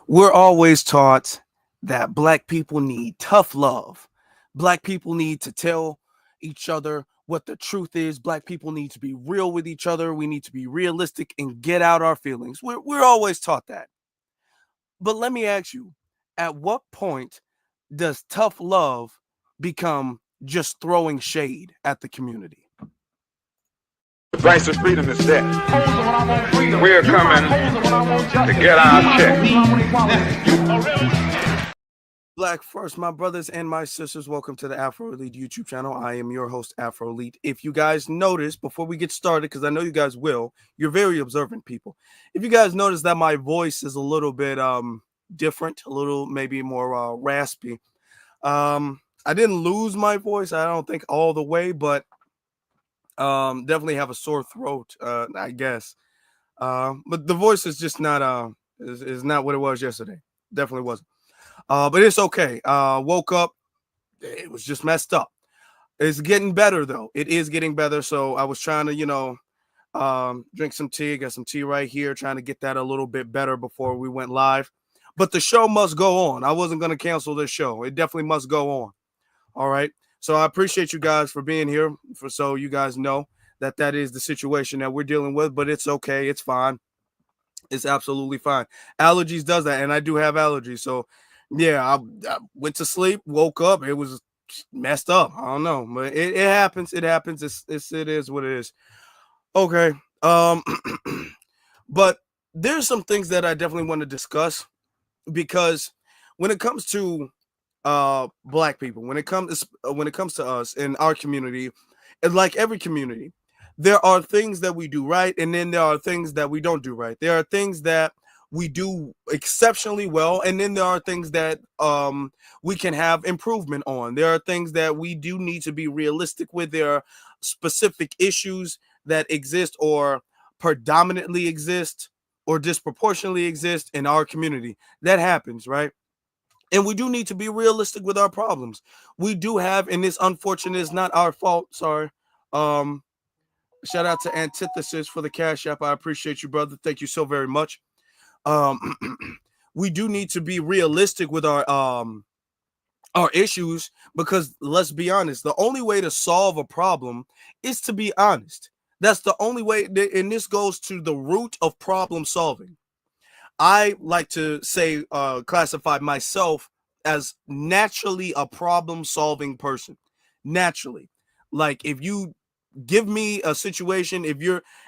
We're always taught that black people need tough love. Black people need to tell each other what the truth is. Black people need to be real with each other. We need to be realistic and get out our feelings. We're always taught that. But let me ask you, at what point does tough love become just throwing shade at the community? The price of freedom is death. We're coming to get our check. Black first, my brothers and my sisters, welcome to the Afro Elite YouTube channel. I am your host, Afro Elite. If you guys notice, before we get started, because I know you guys will, you're very observant people. If you guys notice that my voice is a little bit different, a little maybe more raspy. I didn't lose my voice, I don't think all the way, but definitely have a sore throat, I guess. But the voice is just not is not what it was yesterday. Definitely wasn't. But it's okay. Woke up, it was just messed up. It's getting better though. It is getting better. So I was trying to, drink some tea, got some tea right here, trying to get that a little bit better before we went live. But the show must go on. I wasn't going to cancel this show. It definitely must go on. All right. So I appreciate you guys for being here, so you guys know that is the situation that we're dealing with, but it's okay. It's fine. It's absolutely fine. Allergies does that, and I do have allergies. So, yeah, I went to sleep, woke up, it was messed up. I don't know, but it happens. It happens. It is what it is. Okay. But there's some things that I definitely want to discuss, because when it comes to black people, when it comes to us in our community, and like every community, there are things that we do right, and then there are things that we don't do right. There are things that we do exceptionally well, and then there are things that we can have improvement on. There are things that we do need to be realistic with. There are specific issues that exist or predominantly exist or disproportionately exist in our community. That happens, right? And we do need to be realistic with our problems. We do have, and this unfortunate is not our fault. Sorry. Um, Shout out to Antithesis for the cash app. I appreciate you, brother. Thank you so very much. Um, we do need to be realistic with our issues, because let's be honest, the only way to solve a problem is to be honest. That's the only way, and this goes to the root of problem solving. I like to say, classify myself as naturally a problem-solving person. Naturally. Like, if you give me a situation,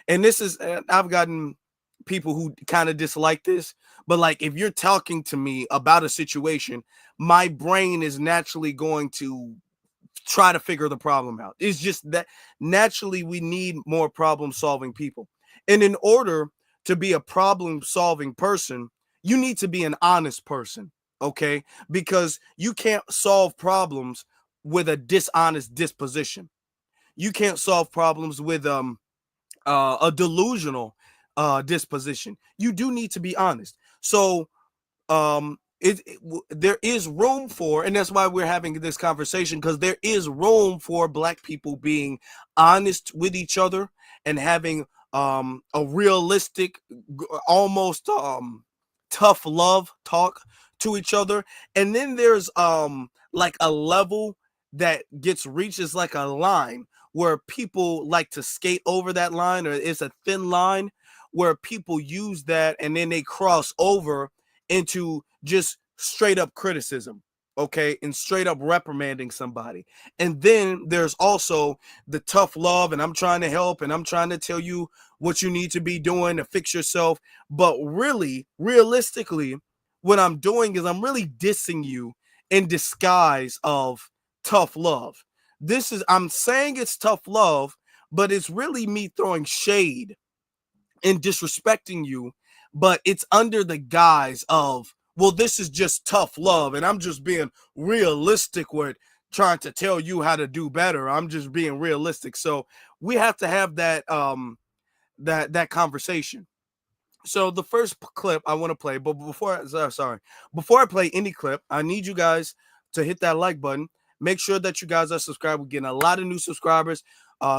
and this is, I've gotten people who kind of dislike this, but like, if you're talking to me about a situation, my brain is naturally going to try to figure the problem out. It's just that naturally we need more problem-solving people. And in order to be a problem solving person, you need to be an honest person, okay? Because you can't solve problems with a dishonest disposition. You can't solve problems with a delusional disposition. You do need to be honest. So there is room for, and that's why we're having this conversation, because there is room for black people being honest with each other and having a realistic, almost tough love talk to each other. And then there's like a level that gets reached, is like a line where people like to skate over that line, or it's a thin line where people use that and then they cross over into just straight up criticism, okay, and straight up reprimanding somebody. And then there's also the tough love, and I'm trying to help, and I'm trying to tell you what you need to be doing to fix yourself. But really, realistically, what I'm doing is I'm really dissing you in disguise of tough love. I'm saying it's tough love, but it's really me throwing shade and disrespecting you, but it's under the guise of, well, this is just tough love, and I'm just being realistic with trying to tell you how to do better. I'm just being realistic. So we have to have that that conversation. So the first clip I want to play, but before I play any clip, I need you guys to hit that like button. Make sure that you guys are subscribed. We're getting a lot of new subscribers.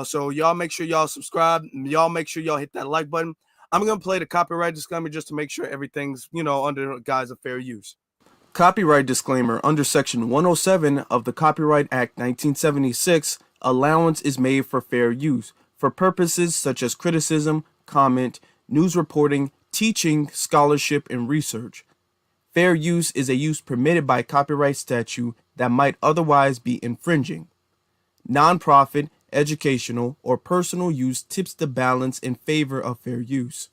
So y'all make sure y'all subscribe. Y'all make sure y'all hit that like button. I'm going to play the copyright disclaimer just to make sure everything's, under guise of fair use. Copyright disclaimer. Under Section 107 of the Copyright Act 1976, allowance is made for fair use for purposes such as criticism, comment, news reporting, teaching, scholarship, and research. Fair use is a use permitted by copyright statute that might otherwise be infringing. Nonprofit, educational, or personal use tips the balance in favor of fair use.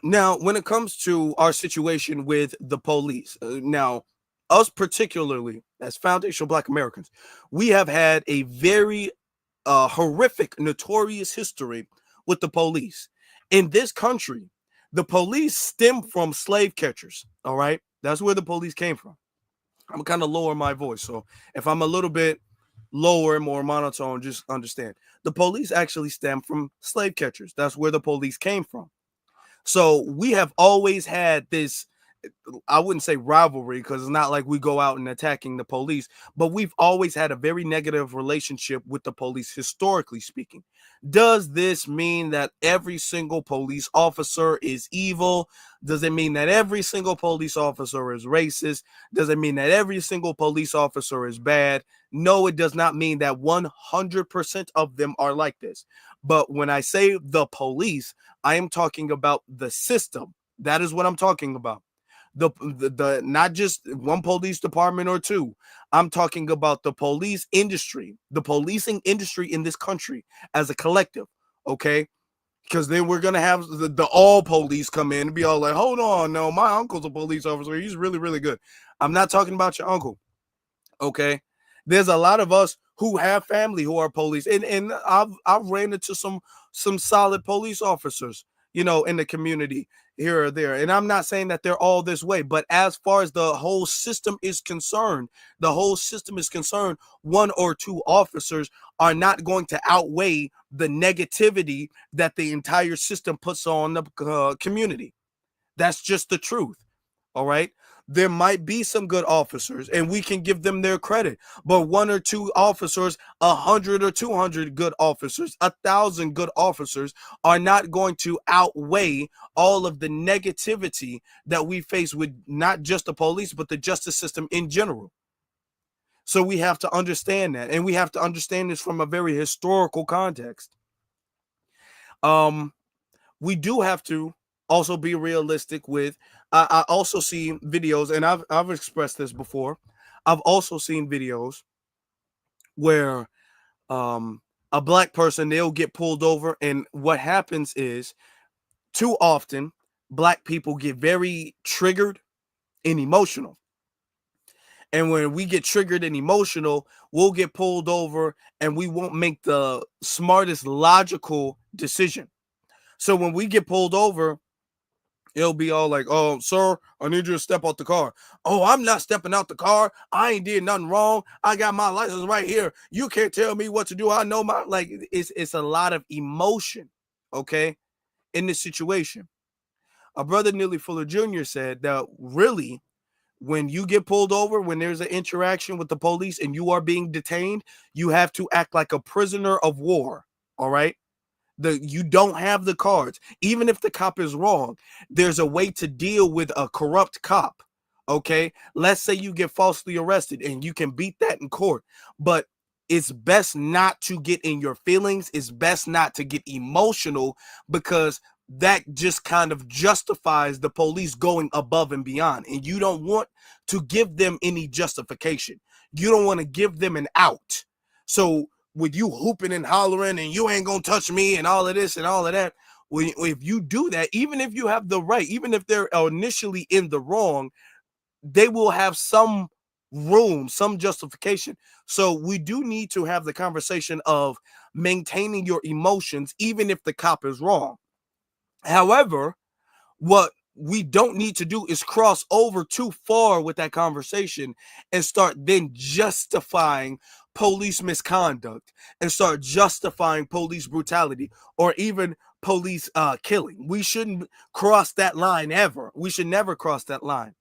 Now, when it comes to our situation with the police, now, us particularly as foundational Black Americans, we have had a very horrific, notorious history with the police. In this country, the police stem from slave catchers, all right? That's where the police came from. I'm kind of lower my voice, so if I'm a little bit lower, more monotone, just understand. The police actually stem from slave catchers. That's where the police came from. So we have always had this, I wouldn't say rivalry because it's not like we go out and attacking the police, but we've always had a very negative relationship with the police, historically speaking. Does this mean that every single police officer is evil? Does it mean that every single police officer is racist? Does it mean that every single police officer is bad? No, it does not mean that 100% of them are like this. But when I say the police, I am talking about the system. That is what I'm talking about. The not just one police department or two. I'm talking about the police industry, the policing industry in this country as a collective. Okay, because then we're gonna have the all police come in and be all like, hold on, no, my uncle's a police officer, he's really, really good. I'm not talking about your uncle. Okay, there's a lot of us who have family who are police, and I've ran into some solid police officers, in the community here or there. And I'm not saying that they're all this way, but as far as the whole system is concerned, one or two officers are not going to outweigh the negativity that the entire system puts on the community. That's just the truth. All right. There might be some good officers and we can give them their credit, but one or two officers, 100 or 200 good officers, 1,000 good officers are not going to outweigh all of the negativity that we face with not just the police, but the justice system in general. So we have to understand that, and we have to understand this from a very historical context. We do have to also be realistic with, I also see videos, and I've expressed this before. I've also seen videos where a Black person, they'll get pulled over, and what happens is too often Black people get very triggered and emotional. And when we get triggered and emotional, we'll get pulled over and we won't make the smartest logical decision. So when we get pulled over, it'll be all like, oh, sir, I need you to step out the car. Oh, I'm not stepping out the car. I ain't did nothing wrong. I got my license right here. You can't tell me what to do. I know my, like, it's a lot of emotion, okay, in this situation. A brother, Neely Fuller Jr., said that really, when you get pulled over, when there's an interaction with the police and you are being detained, you have to act like a prisoner of war, all right? You don't have the cards. Even if the cop is wrong, there's a way to deal with a corrupt cop. Okay, let's say you get falsely arrested and you can beat that in court, but it's best not to get in your feelings. It's best not to get emotional, because that just kind of justifies the police going above and beyond, and you don't want to give them any justification. You don't want to give them an out. So with you hooping and hollering and you ain't gonna touch me and all of this and all of that, if you do that, even if you have the right, even if they're initially in the wrong, they will have some room, some justification. So we do need to have the conversation of maintaining your emotions, even if the cop is wrong. However, what we don't need to do is cross over too far with that conversation and start then justifying police misconduct and start justifying police brutality or even police killing. We shouldn't cross that line ever. We should never cross that line.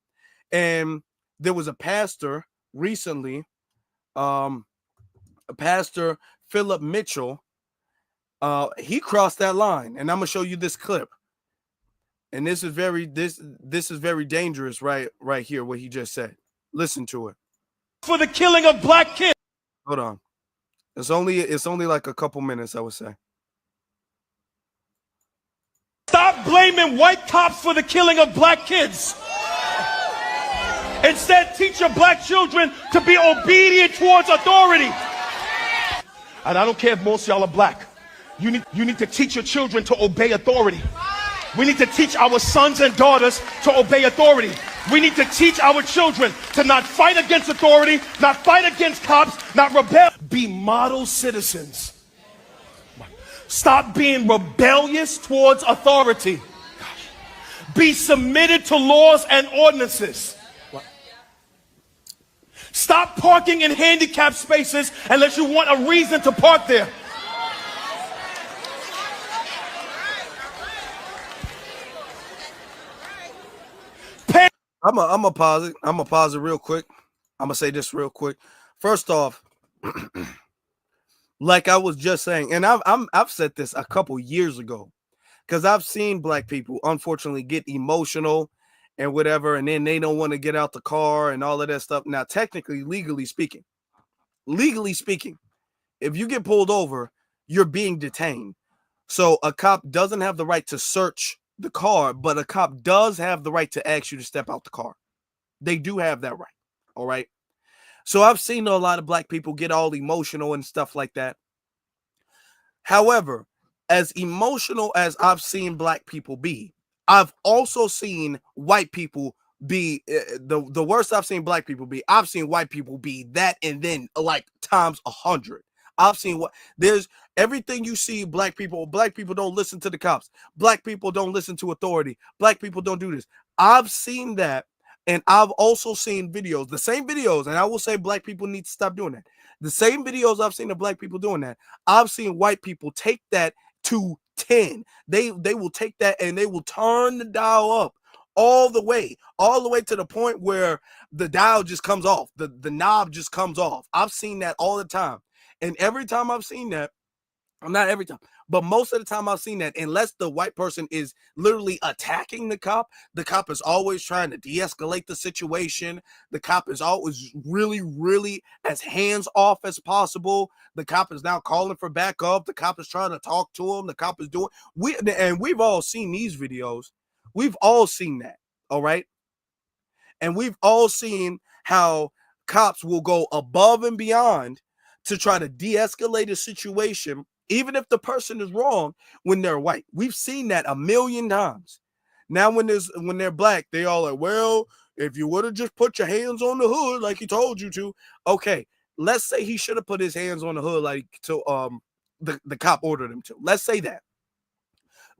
And there was a pastor recently, Pastor Philip Mitchell, He crossed that line, and I'm gonna show you this clip. And this is very dangerous, right here, what he just said. Listen to it. For the killing of black kids. Hold on. It's only like a couple minutes, I would say. Stop blaming white cops for the killing of black kids. Instead, teach your black children to be obedient towards authority. And I don't care if most of y'all are black. You need to teach your children to obey authority. We need to teach our sons and daughters to obey authority. We need to teach our children to not fight against authority, not fight against cops, not rebel. Be model citizens. Stop being rebellious towards authority. Be submitted to laws and ordinances. Stop parking in handicapped spaces unless you want a reason to park there. I'm gonna pause it. I'm gonna pause it real quick. I'm gonna say this real quick. First off, like I was just saying, and I've said this a couple years ago, because I've seen black people unfortunately get emotional and whatever, and then they don't want to get out the car and all of that stuff. Now, technically, legally speaking, if you get pulled over, you're being detained. So a cop doesn't have the right to search the car, but a cop does have the right to ask you to step out the car. They do have that right. All right. So I've seen a lot of black people get all emotional and stuff like that. However, as emotional as I've seen black people be, I've also seen white people be the worst I've seen black people be. I've seen white people be that and then like times 100. I've seen what there's everything you see. Black people don't listen to the cops. Black people don't listen to authority. Black people don't do this. I've seen that. And I've also seen videos, the same videos, and I will say black people need to stop doing that. The same videos I've seen of black people doing that, I've seen white people take that to 10. They will take that and they will turn the dial up all the way to the point where the dial just comes off. The knob just comes off. I've seen that all the time. And every time I've seen that, not every time, but most of the time I've seen that, unless the white person is literally attacking the cop is always trying to de-escalate the situation. The cop is always really, really as hands off as possible. The cop is now calling for backup. The cop is trying to talk to him. The cop is doing, we've all seen these videos. We've all seen that. All right. And we've all seen how cops will go above and beyond to try to de-escalate a situation, even if the person is wrong, when they're white. We've seen that a million times. Now, when they're black, they all like, well, if you would have just put your hands on the hood like he told you to. Okay, let's say he should have put his hands on the hood like the cop ordered him to. Let's say that.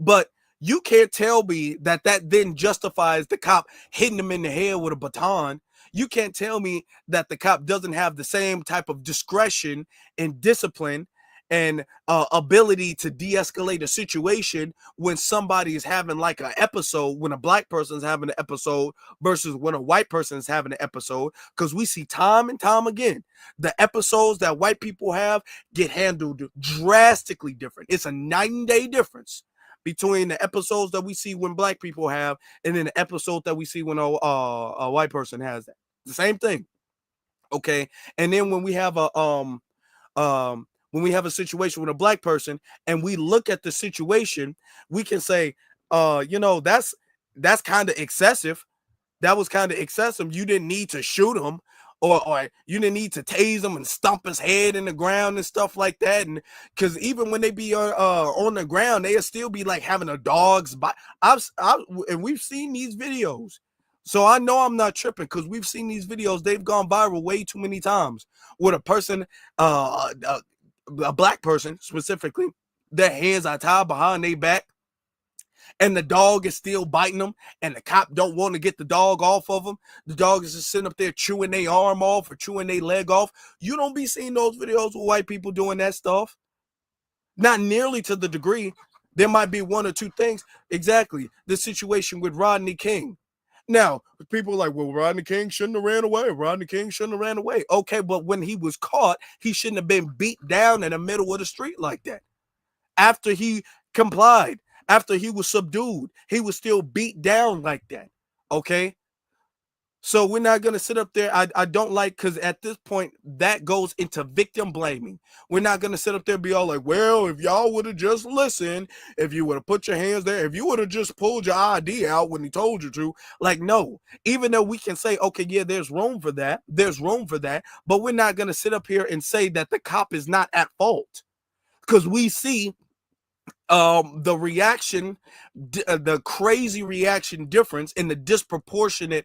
But you can't tell me that then justifies the cop hitting him in the head with a baton. You can't tell me that the cop doesn't have the same type of discretion and discipline and ability to de-escalate a situation when somebody is having like an episode, when a black person is having an episode versus when a white person is having an episode. Because we see time and time again, the episodes that white people have get handled drastically different. It's a night and day difference between the episodes that we see when black people have and then the episode that we see when a white person has that. The same thing. Okay. And then when we have a situation with a black person and we look at the situation, we can say, that's kind of excessive. That was kind of excessive. You didn't need to shoot him or you didn't need to tase him and stomp his head in the ground and stuff like that. And because even when they be on the ground, they'll still be like having a dog's bite. And we've seen these videos. So I know I'm not tripping because we've seen these videos. They've gone viral way too many times with a person, a black person specifically, their hands are tied behind their back and the dog is still biting them and the cop don't want to get the dog off of them. The dog is just sitting up there chewing their arm off or chewing their leg off. You don't be seeing those videos with white people doing that stuff. Not nearly to the degree. There might be one or two things. Exactly. The situation with Rodney King. Now, people are like, well, Rodney King shouldn't have ran away. Rodney King shouldn't have ran away. Okay, but when he was caught, he shouldn't have been beat down in the middle of the street like that. after he complied, after he was subdued, he was still beat down like that. Okay. So we're not going to sit up there. I don't like, because at this point that goes into victim blaming. We're not going to sit up there and be all like, well, if y'all would have just listened, if you would have put your hands there, if you would have just pulled your ID out when he told you to. Like, no, even though we can say, okay, yeah, there's room for that, but we're not going to sit up here and say that the cop is not at fault, because we see the reaction, the crazy reaction difference in the disproportionate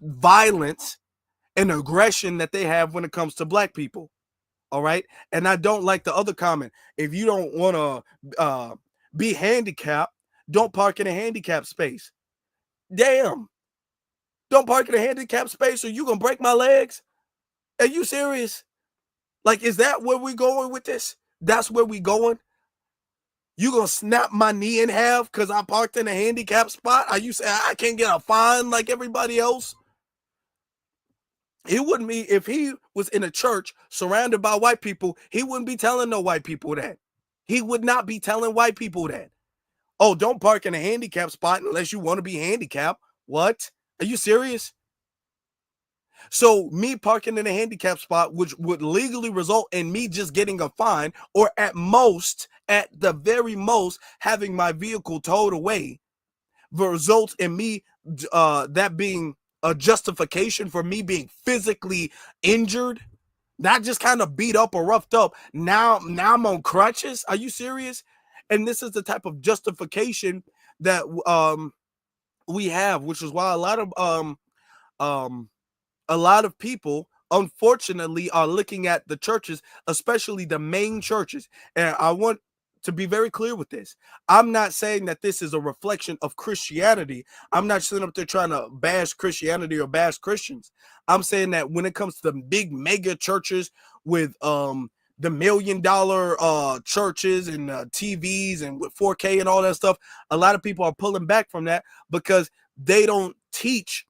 violence and aggression that they have when it comes to black people. All right. And I don't like the other comment. If you don't want to be handicapped, don't park in a handicapped space. Damn. Don't park in a handicapped space or you gonna break my legs? Are you serious? Like, is that where we going with this? That's where we going? You gonna snap my knee in half because I parked in a handicapped spot? Are you saying I can't get a fine like everybody else? It wouldn't be, if he was in a church surrounded by white people, he wouldn't be telling no white people that. He would not be telling white people that. Oh, don't park in a handicapped spot unless you want to be handicapped. What? Are you serious? So me parking in a handicapped spot, which would legally result in me just getting a fine, or at the very most, having my vehicle towed away, results in me that being a justification for me being physically injured, not just kind of beat up or roughed up. Now I'm on crutches. Are you serious? And this is the type of justification that we have, which is why a lot of people, unfortunately, are looking at the churches, especially the main churches. And I want to be very clear with this. I'm not saying that this is a reflection of Christianity. I'm not sitting up there trying to bash Christianity or bash Christians. I'm saying that when it comes to the big mega churches with the $1 million churches and TVs and with 4K and all that stuff, a lot of people are pulling back from that because they don't teach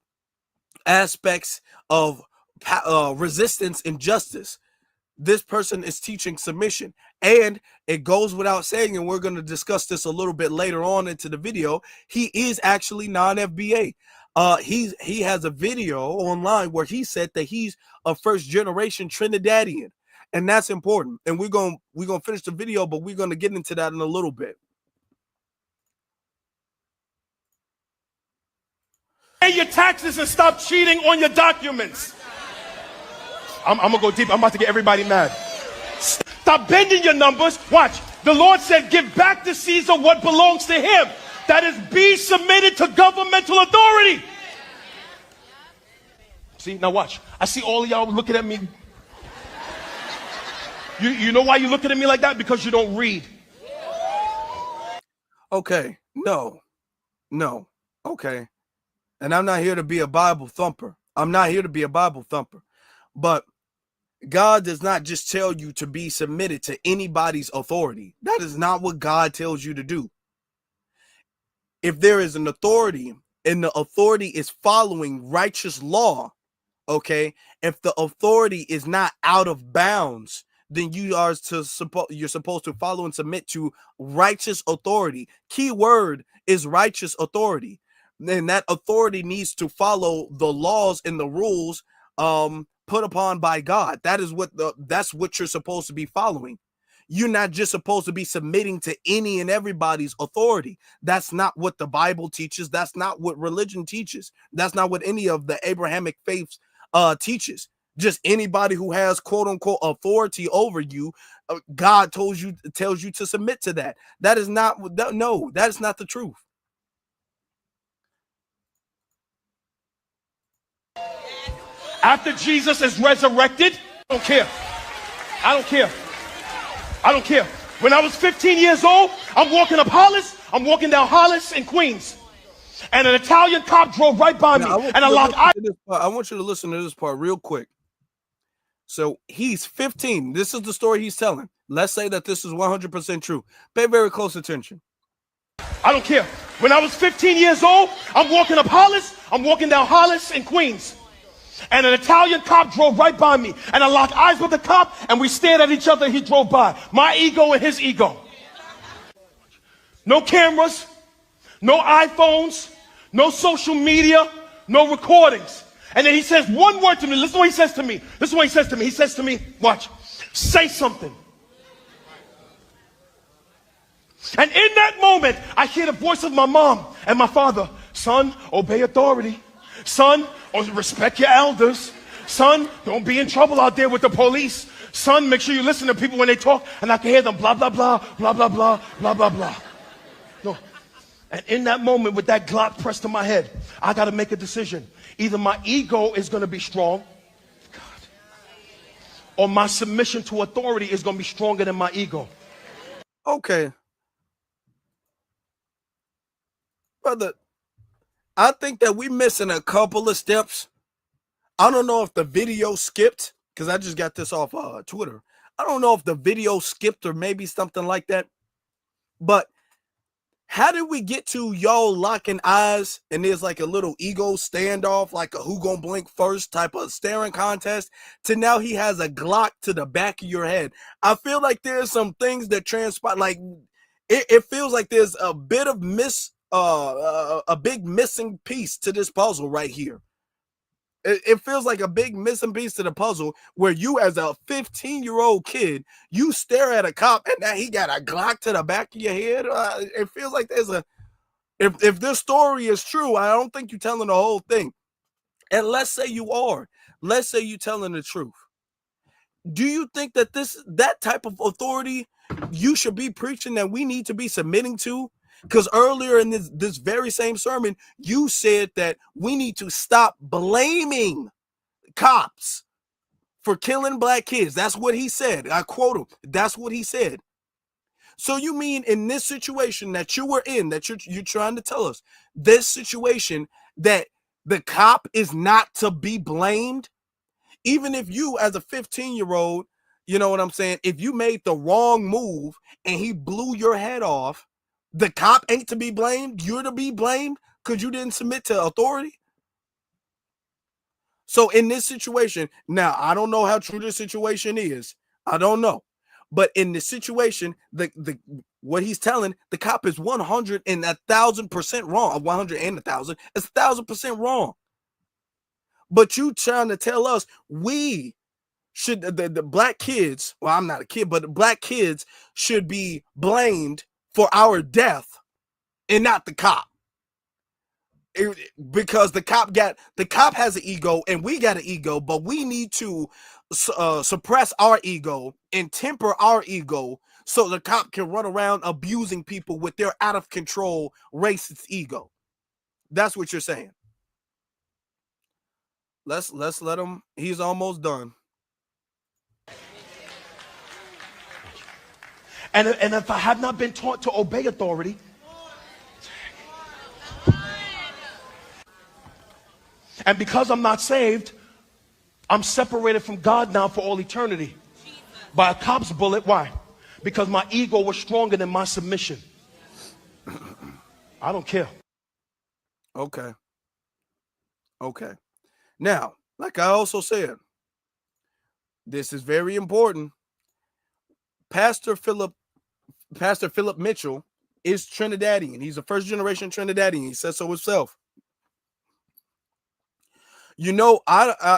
aspects of resistance and justice. This person is teaching submission, and it goes without saying, and we're going to discuss this a little bit later on into the video, he is actually non-FBA. He has a video online where he said that he's a first generation Trinidadian, and that's important. And we're going to finish the video, but we're going to get into that in a little bit. Pay your taxes and stop cheating on your documents. I'm gonna go deep. I'm about to get everybody mad. Stop bending your numbers. Watch. The Lord said, give back to Caesar what belongs to him. That is, be submitted to governmental authority. See, now watch. I see all of y'all looking at me. You know why you're looking at me like that? Because you don't read. Okay. No. Okay. And I'm not here to be a Bible thumper. But God does not just tell you to be submitted to anybody's authority. That is not what God tells you to do. If there is an authority and the authority is following righteous law, okay, if the authority is not out of bounds, then you're supposed to follow and submit to righteous authority. Key word is righteous authority. Then that authority needs to follow the laws and the rules put upon by God. That's what you're supposed to be following. You're not just supposed to be submitting to any and everybody's authority. That's not what the Bible teaches. That's not what religion teaches. That's not what any of the Abrahamic faiths teaches. Just anybody who has quote unquote authority over you, God tells you to submit to that. That is not the truth. After Jesus is resurrected, I don't care. When I was 15 years old, I'm walking down Hollis in Queens, and an Italian cop drove right by me, and I locked eyes. I want you to listen to this part real quick. So he's 15. This is the story he's telling. Let's say that this is 100% true. Pay very close attention. I don't care. When I was 15 years old, I'm walking down Hollis in Queens, and an Italian cop drove right by me, and I locked eyes with the cop, and we stared at each other. He drove by. My ego and his ego. No cameras, no iPhones, no social media, no recordings. And then he says one word to me. Listen to what he says to me. This is what he says to me. He says to me, watch, say something. And in that moment, I hear the voice of my mom and my father. Son, obey authority. Son, respect your elders. Son, don't be in trouble out there with the police. Son, make sure you listen to people when they talk. And I can hear them blah, blah, blah, blah, blah, blah, blah, blah, blah. No. And in that moment, with that Glock pressed to my head, I got to make a decision. Either my ego is going to be strong, God, or my submission to authority is going to be stronger than my ego. Okay. Brother, I think that we missing a couple of steps. I don't know if the video skipped, because I just got this off Twitter. I don't know if the video skipped or maybe something like that. But how did we get to y'all locking eyes and there's like a little ego standoff, like a who gonna blink first type of staring contest, to now he has a Glock to the back of your head? I feel like there's some things that transpire, like it feels like there's a bit of a big missing piece to this puzzle right here. It feels like a big missing piece to the puzzle where you, as a 15-year-old kid, you stare at a cop and now he got a Glock to the back of your head. It feels like there's a, if this story is true, I don't think you're telling the whole thing. And let's say you are. Let's say you're telling the truth. Do you think that that type of authority you should be preaching, that we need to be submitting to? Because earlier in this very same sermon, you said that we need to stop blaming cops for killing black kids. That's what he said. I quote him. That's what he said. So you mean in this situation that you were in, that you're trying to tell us, this situation, that the cop is not to be blamed? Even if you, as a 15-year-old, you know what I'm saying, if you made the wrong move and he blew your head off, the cop ain't to be blamed. You're to be blamed because you didn't submit to authority. So in this situation, now I don't know how true this situation is. I don't know. But in this situation, the what he's telling, the cop is 100 and 1,000% wrong. 100 and 1,000. It's 1,000% wrong. But you trying to tell us we should, the black kids, well, I'm not a kid, but the black kids should be blamed for our death and not the cop. Because the cop has an ego and we got an ego, but we need to suppress our ego and temper our ego so the cop can run around abusing people with their out of control racist ego. That's what you're saying. Let's let him. He's almost done. And if I have not been taught to obey authority, and because I'm not saved, I'm separated from God now for all eternity by a cop's bullet. Why? Because my ego was stronger than my submission. I don't care. Okay. Now, like I also said, this is very important. Pastor Philip Mitchell is Trinidadian. He's a first generation Trinidadian. He says so himself. You know,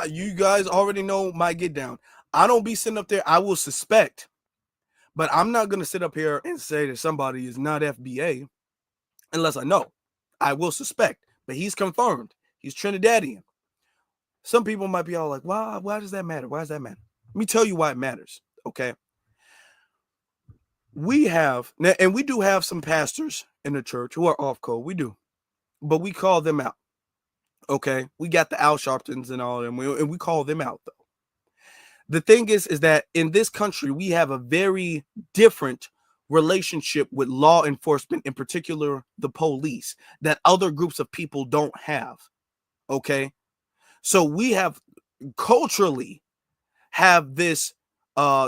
you guys already know my get down. I don't be sitting up there. I will suspect, but I'm not going to sit up here and say that somebody is not FBA unless I know. I will suspect, but he's confirmed. He's Trinidadian. Some people might be all like, why does that matter? Why does that matter? Let me tell you why it matters. Okay. We have, and we do have some pastors in the church who are off code. We do, but we call them out. Okay. We got the Al Sharptons and all of them, and we call them out though. The thing is that in this country, we have a very different relationship with law enforcement, in particular, the police, that other groups of people don't have. Okay. So we have culturally have this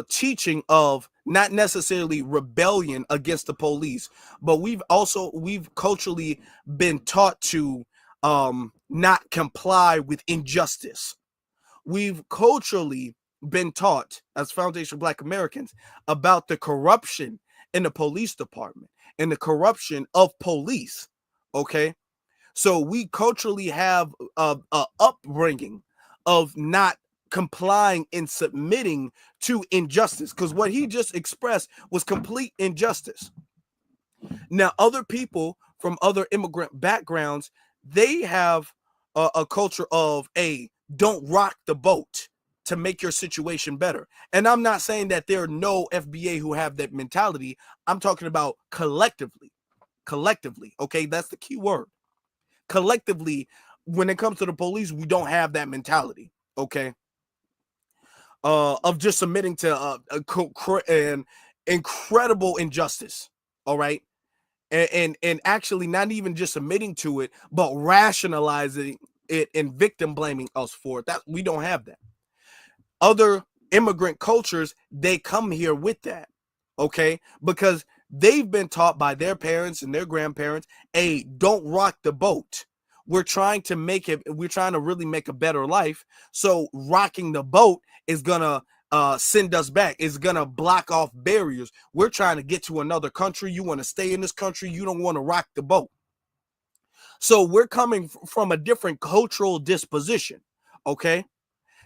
teaching of not necessarily rebellion against the police, but we've culturally been taught to not comply with injustice. We've culturally been taught as foundational Black Americans about the corruption in the police department. and the corruption of police. Okay, so we culturally have a upbringing of not complying and submitting to injustice, because what he just expressed was complete injustice. Now, other people from other immigrant backgrounds, they have a culture of a don't rock the boat to make your situation better. And I'm not saying that there are no FBA who have that mentality. I'm talking about collectively. Collectively, okay? That's the key word. Collectively, when it comes to the police, we don't have that mentality, okay? Of just submitting to an incredible injustice, all right? And actually not even just submitting to it, but rationalizing it and victim blaming us for it. That we don't have that. Other immigrant cultures, they come here with that, okay? Because they've been taught by their parents and their grandparents, hey, don't rock the boat. We're trying to really make a better life. So rocking the boat is gonna send us back. It's gonna block off barriers. We're trying to get to another country. You want to stay in this country. You don't want to rock the boat. So we're coming from a different cultural disposition. Okay.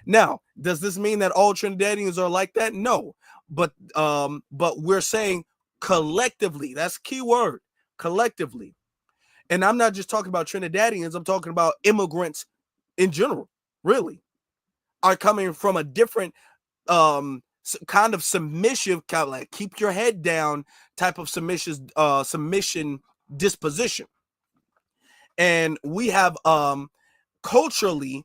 Now, does this mean that all Trinidadians are like that? No. But we're saying collectively. That's key word. Collectively. And I'm not just talking about Trinidadians. I'm talking about immigrants in general. Really, are coming from a different kind of submissive, kind of like keep your head down type of submission disposition. And we have culturally,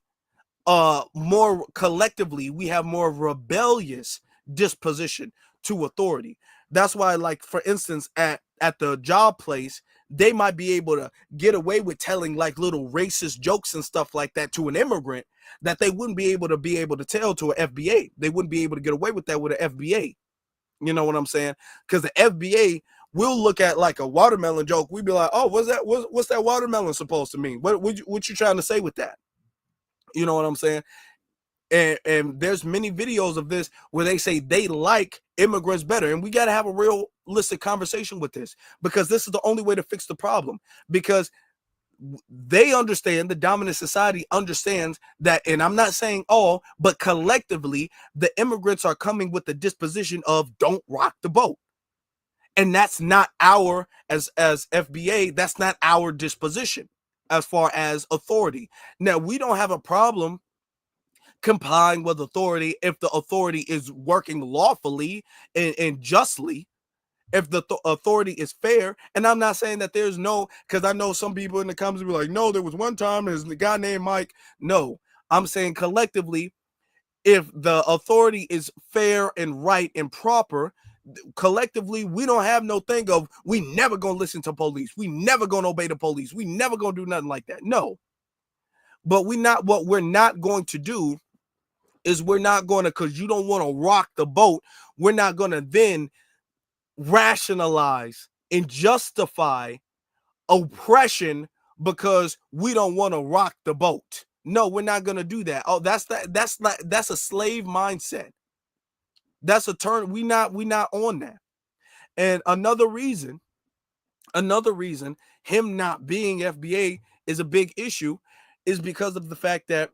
more collectively, we have more rebellious disposition to authority. That's why, like, for instance, at the job place, they might be able to get away with telling like little racist jokes and stuff like that to an immigrant that they wouldn't be able to tell to an FBA. They wouldn't be able to get away with that with an FBA. You know what I'm saying? Because the FBA will look at like a watermelon joke. We'd be like, oh, what's that watermelon supposed to mean? What you trying to say with that? You know what I'm saying? And there's many videos of this where they say they like immigrants better. And we got to have a realistic conversation with this, because this is the only way to fix the problem. Because they understand, the dominant society understands that, and I'm not saying all, but collectively, the immigrants are coming with the disposition of don't rock the boat. And that's not our, as FBA, that's not our disposition as far as authority. Now, we don't have a problem complying with authority if the authority is working lawfully and justly, if the authority is fair. And I'm not saying that there's no, because I know some people in the comments will be like, no, there was one time there's a guy named Mike. No, I'm saying collectively, if the authority is fair and right and proper, collectively, we don't have no thing of we never gonna listen to police, we never gonna obey the police, we never gonna do nothing like that. No. But what we're not going to do is we're not going to, because you don't want to rock the boat, we're not going to then rationalize and justify oppression because we don't want to rock the boat. No, we're not going to do that. Oh, that's a slave mindset. That's a turn. We not on that. And another reason him not being FBA is a big issue is because of the fact that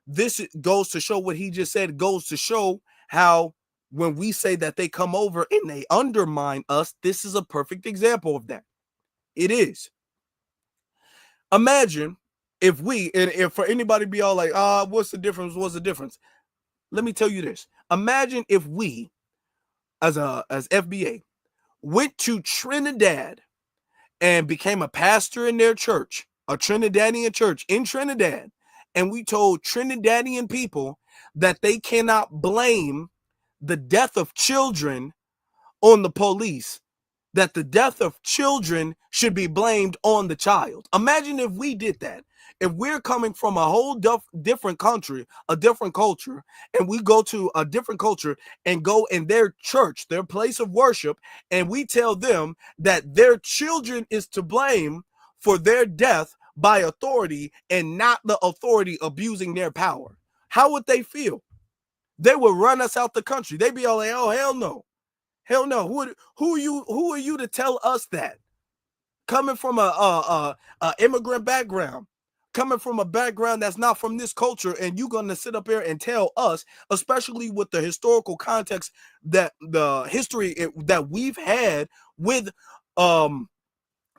this goes to show what he just said, goes to show how when we say that they come over and they undermine us, this is a perfect example of that. It is. Imagine if we, and if for anybody be all like, what's the difference? What's the difference? Let me tell you this. Imagine if we, as FBA, went to Trinidad and became a pastor in their church, a Trinidadian church in Trinidad, and we told Trinidadian people that they cannot blame the death of children on the police, that the death of children should be blamed on the child. Imagine if we did that. If we're coming from a whole different country, a different culture, and we go to a different culture and go in their church, their place of worship, and we tell them that their children is to blame for their death by authority and not the authority abusing their power, how would they feel? They would run us out the country. They'd be all like, oh, hell no. Hell no. Who are you to tell us that? Coming from a immigrant background, coming from a background that's not from this culture, and you gonna sit up here and tell us, especially with the historical context that the history that we've had with um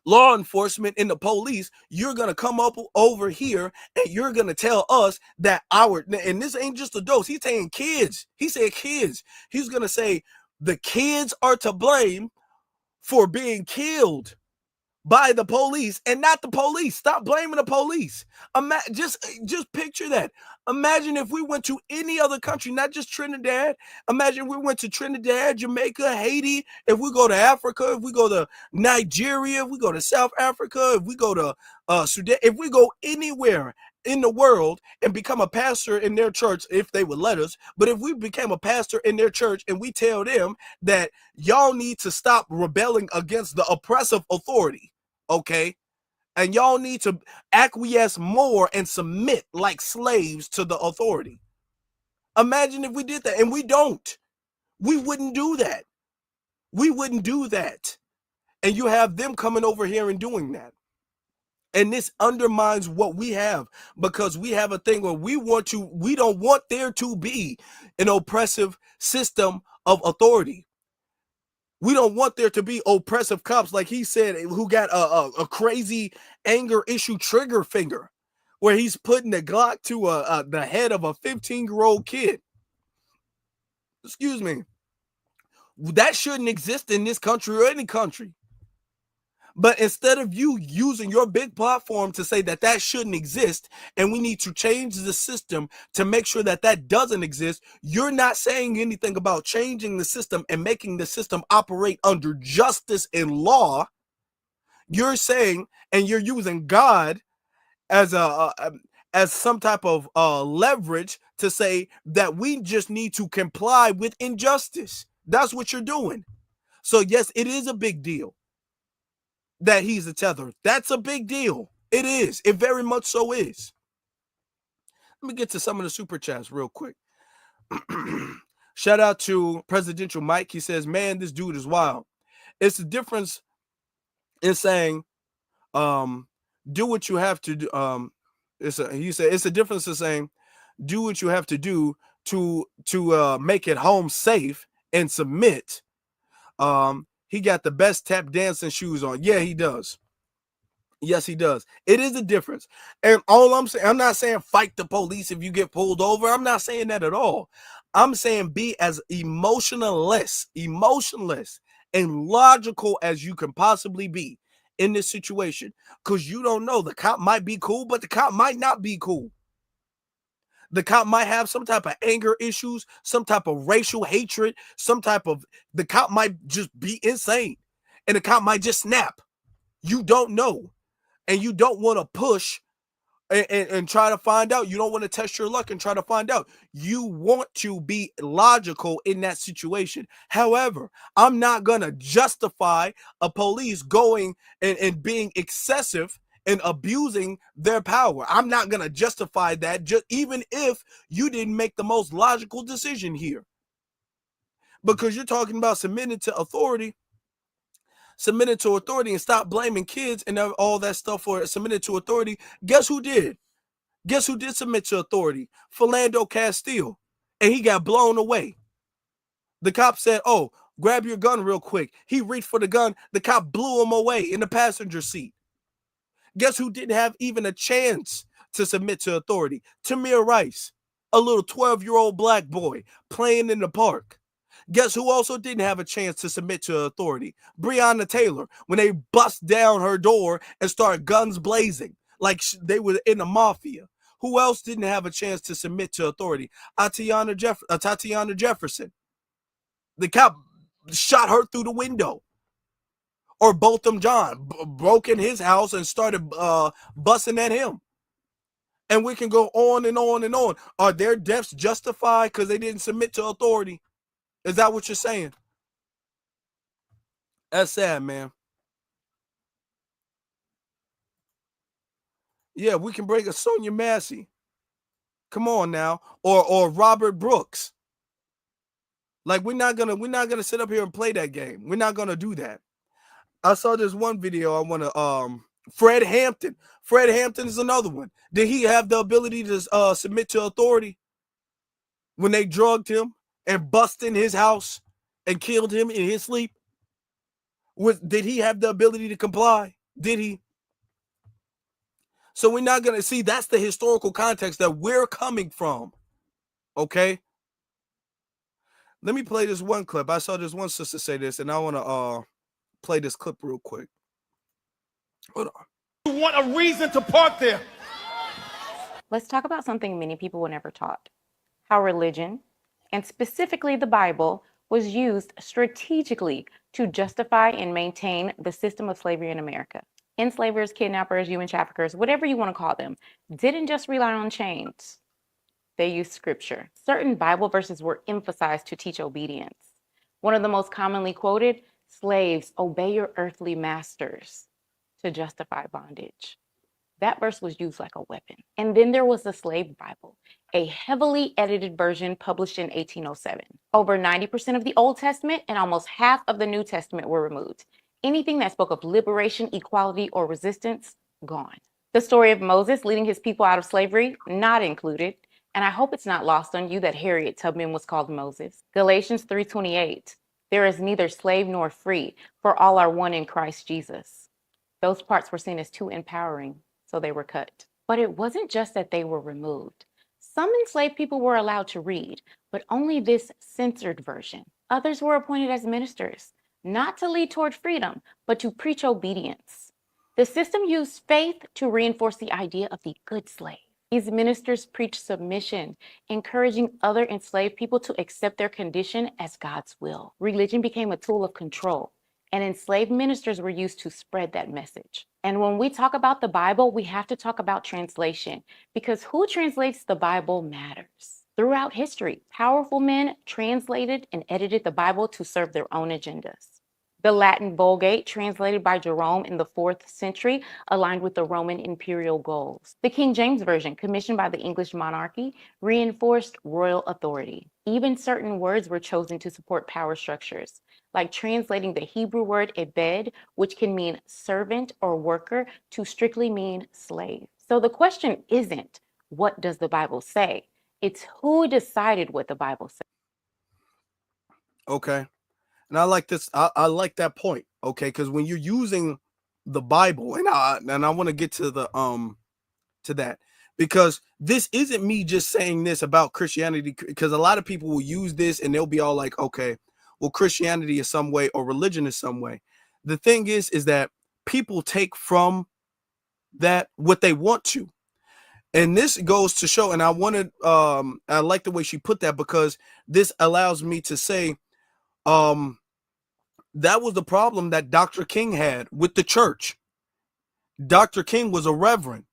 law enforcement and the police, you're gonna come up over here and you're gonna tell us that and this ain't just adults, he's saying kids. He said kids. He's gonna say the kids are to blame for being killed by the police and not the police. Stop blaming the police. Just picture that. Imagine if we went to any other country, not just Trinidad. Imagine we went to Trinidad, Jamaica, Haiti. If we go to Africa, if we go to Nigeria, if we go to South Africa, if we go to Sudan, if we go anywhere in the world and become a pastor in their church, if they would let us, but if we became a pastor in their church and we tell them that y'all need to stop rebelling against the oppressive authority, okay? And y'all need to acquiesce more and submit like slaves to the authority. Imagine if we did that, and we don't. We wouldn't do that. We wouldn't do that. And you have them coming over here and doing that. And this undermines what we have, because we have a thing where we don't want there to be an oppressive system of authority. We don't want there to be oppressive cops, like he said, who got a crazy anger issue trigger finger, where he's putting the Glock to the head of a 15-year-old kid. Excuse me. That shouldn't exist in this country or any country. But instead of you using your big platform to say that that shouldn't exist and we need to change the system to make sure that that doesn't exist, you're not saying anything about changing the system and making the system operate under justice and law. You're saying, and you're using God as as some type of leverage to say that we just need to comply with injustice. That's what you're doing. So yes, it is a big deal that he's a tether. That's a big deal. It is. It very much so is. Let me get to some of the super chats real quick. Shout out to Presidential Mike. He says, man, this dude is wild. It's the difference in saying, do what you have to do. He said it's a difference in saying, do what you have to do to make it home safe and submit. He got the best tap dancing shoes on. Yeah, he does. Yes, he does. It is a difference. And all I'm saying, I'm not saying fight the police if you get pulled over. I'm not saying that at all. I'm saying be as emotionless and logical as you can possibly be in this situation. Because you don't know. The cop might be cool, but the cop might not be cool. The cop might have some type of anger issues, some type of racial hatred, the cop might just be insane. And the cop might just snap. You don't know. And you don't want to push and try to find out. You don't want to test your luck and try to find out. You want to be logical in that situation. However, I'm not going to justify a police going and being excessive and abusing their power. I'm not going to justify that, even if you didn't make the most logical decision here. Because you're talking about submitting to authority and stop blaming kids and all that stuff for submitting to authority. Guess who did? Guess who did submit to authority? Philando Castile. And he got blown away. The cop said, oh, grab your gun real quick. He reached for the gun. The cop blew him away in the passenger seat. Guess who didn't have even a chance to submit to authority? Tamir Rice, a little 12-year-old black boy playing in the park. Guess who also didn't have a chance to submit to authority? Breonna Taylor, when they bust down her door and start guns blazing like they were in the mafia. Who else didn't have a chance to submit to authority? Tatiana Jefferson. The cop shot her through the window. Or Botham John broke in his house and started busting at him. And we can go on and on and on. Are their deaths justified because they didn't submit to authority? Is that what you're saying? That's sad, man. Yeah, we can bring a Sonia Massey. Come on now. Or Robert Brooks. Like we're not gonna sit up here and play that game. We're not gonna do that. I saw this one video. I want to Fred Hampton. Fred Hampton is another one. Did he have the ability to submit to authority when they drugged him and busted in his house and killed him in his sleep? Did he have the ability to comply? Did he? So we're not going to see, that's the historical context that we're coming from. Okay? Let me play this one clip. I saw this one sister say this, and I want to play this clip real quick. Hold on. You want a reason to park there. Let's talk about something many people were never taught. How religion, and specifically the Bible, was used strategically to justify and maintain the system of slavery in America. Enslavers, kidnappers, human traffickers, whatever you want to call them, didn't just rely on chains. They used scripture. Certain Bible verses were emphasized to teach obedience. One of the most commonly quoted, slaves, obey your earthly masters, to justify bondage. That verse was used like a weapon. And then there was the Slave Bible, a heavily edited version published in 1807. Over 90% of the Old Testament and almost half of the New Testament were removed. Anything that spoke of liberation, equality, or resistance, gone. The story of Moses leading his people out of slavery, not included. And I hope it's not lost on you that Harriet Tubman was called Moses. Galatians 3:28, there is neither slave nor free, for all are one in Christ Jesus. Those parts were seen as too empowering, so they were cut. But it wasn't just that they were removed. Some enslaved people were allowed to read, but only this censored version. Others were appointed as ministers, not to lead toward freedom, but to preach obedience. The system used faith to reinforce the idea of the good slave. These ministers preached submission, encouraging other enslaved people to accept their condition as God's will. Religion became a tool of control, and enslaved ministers were used to spread that message. And when we talk about the Bible, we have to talk about translation, because who translates the Bible matters. Throughout history, powerful men translated and edited the Bible to serve their own agendas. The Latin Vulgate, translated by Jerome in the 4th century, aligned with the Roman imperial goals. The King James Version, commissioned by the English monarchy, reinforced royal authority. Even certain words were chosen to support power structures, like translating the Hebrew word ebed, which can mean servant or worker, to strictly mean slave. So the question isn't, what does the Bible say? It's who decided what the Bible said. Okay. And I like this. I like that point. Okay. Because when you're using the Bible, and I want to get to the to that, because this isn't me just saying this about Christianity, because a lot of people will use this and they'll be all like, okay, well, Christianity is some way or religion is some way. The thing is that people take from that what they want to. And this goes to show, and I like the way she put that, because this allows me to say, that was the problem that Dr. King had with the church. Dr. King was a reverend,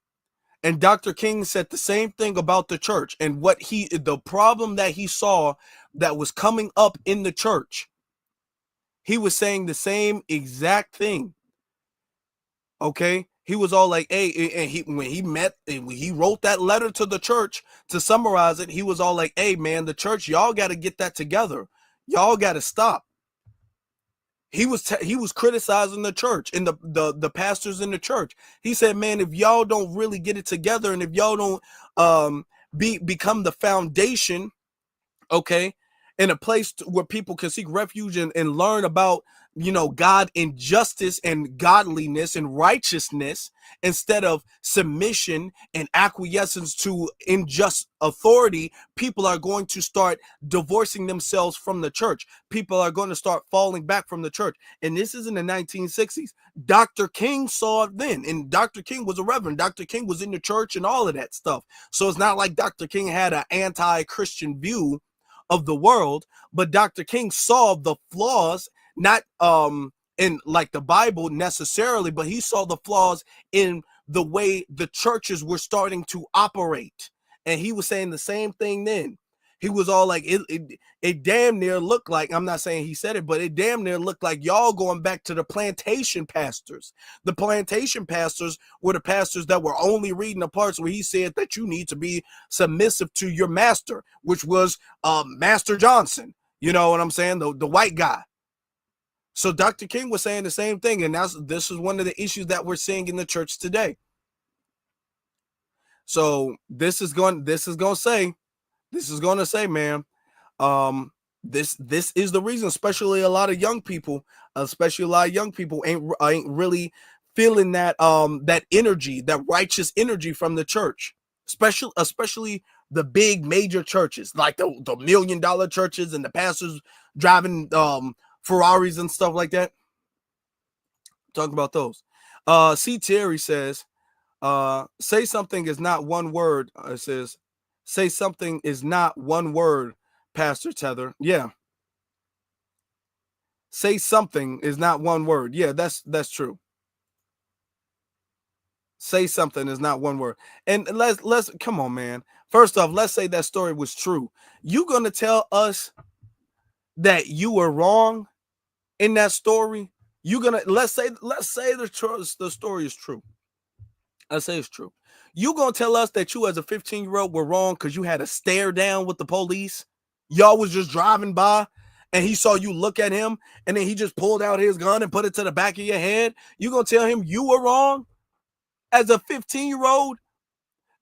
and Dr. King said the same thing about the church, and the problem that he saw that was coming up in the church. He was saying the same exact thing. Okay. He was all like, hey, and when he wrote that letter to the church to summarize it, he was all like, hey, man, the church, y'all got to get that together. Y'all got to stop. He was criticizing the church and the pastors in the church. He said, man, if y'all don't really get it together, and if y'all don't become the foundation, okay, in a place where people can seek refuge and learn about, God and justice and godliness and righteousness, instead of submission and acquiescence to unjust authority, people are going to start divorcing themselves from the church. People are going to start falling back from the church. And this is in the 1960s. Dr. King saw it then, and Dr. King was a reverend. Dr. King was in the church and all of that stuff. So it's not like Dr. King had an anti-Christian view of the world, but Dr. King saw the flaws, not in like the Bible necessarily, but he saw the flaws in the way the churches were starting to operate. And he was saying the same thing then. He was all like, it damn near looked like, I'm not saying he said it, but it damn near looked like y'all going back to the plantation pastors. The plantation pastors were the pastors that were only reading the parts where he said that you need to be submissive to your master, which was Master Johnson. You know what I'm saying? The white guy. So Dr. King was saying the same thing, and this is one of the issues that we're seeing in the church today. So this is going to say, man, this is the reason, especially a lot of young people ain't really feeling that that energy, that righteous energy from the church, especially the big major churches, like the $1 million churches and the pastors driving Ferraris and stuff like that. Talking about those. C. Terry says, say something is not one word. It says, say something is not one word, Pastor Tether. Yeah. Say something is not one word. Yeah, that's true. Say something is not one word. And let's come on, man. First off, let's say that story was true. You gonna tell us that you were wrong in that story? Let's say the story is true. Let's say it's true. You gonna tell us that you as a 15-year-old were wrong because you had a stare down with the police? Y'all was just driving by and he saw you look at him and then he just pulled out his gun and put it to the back of your head? You gonna tell him you were wrong as a 15-year-old?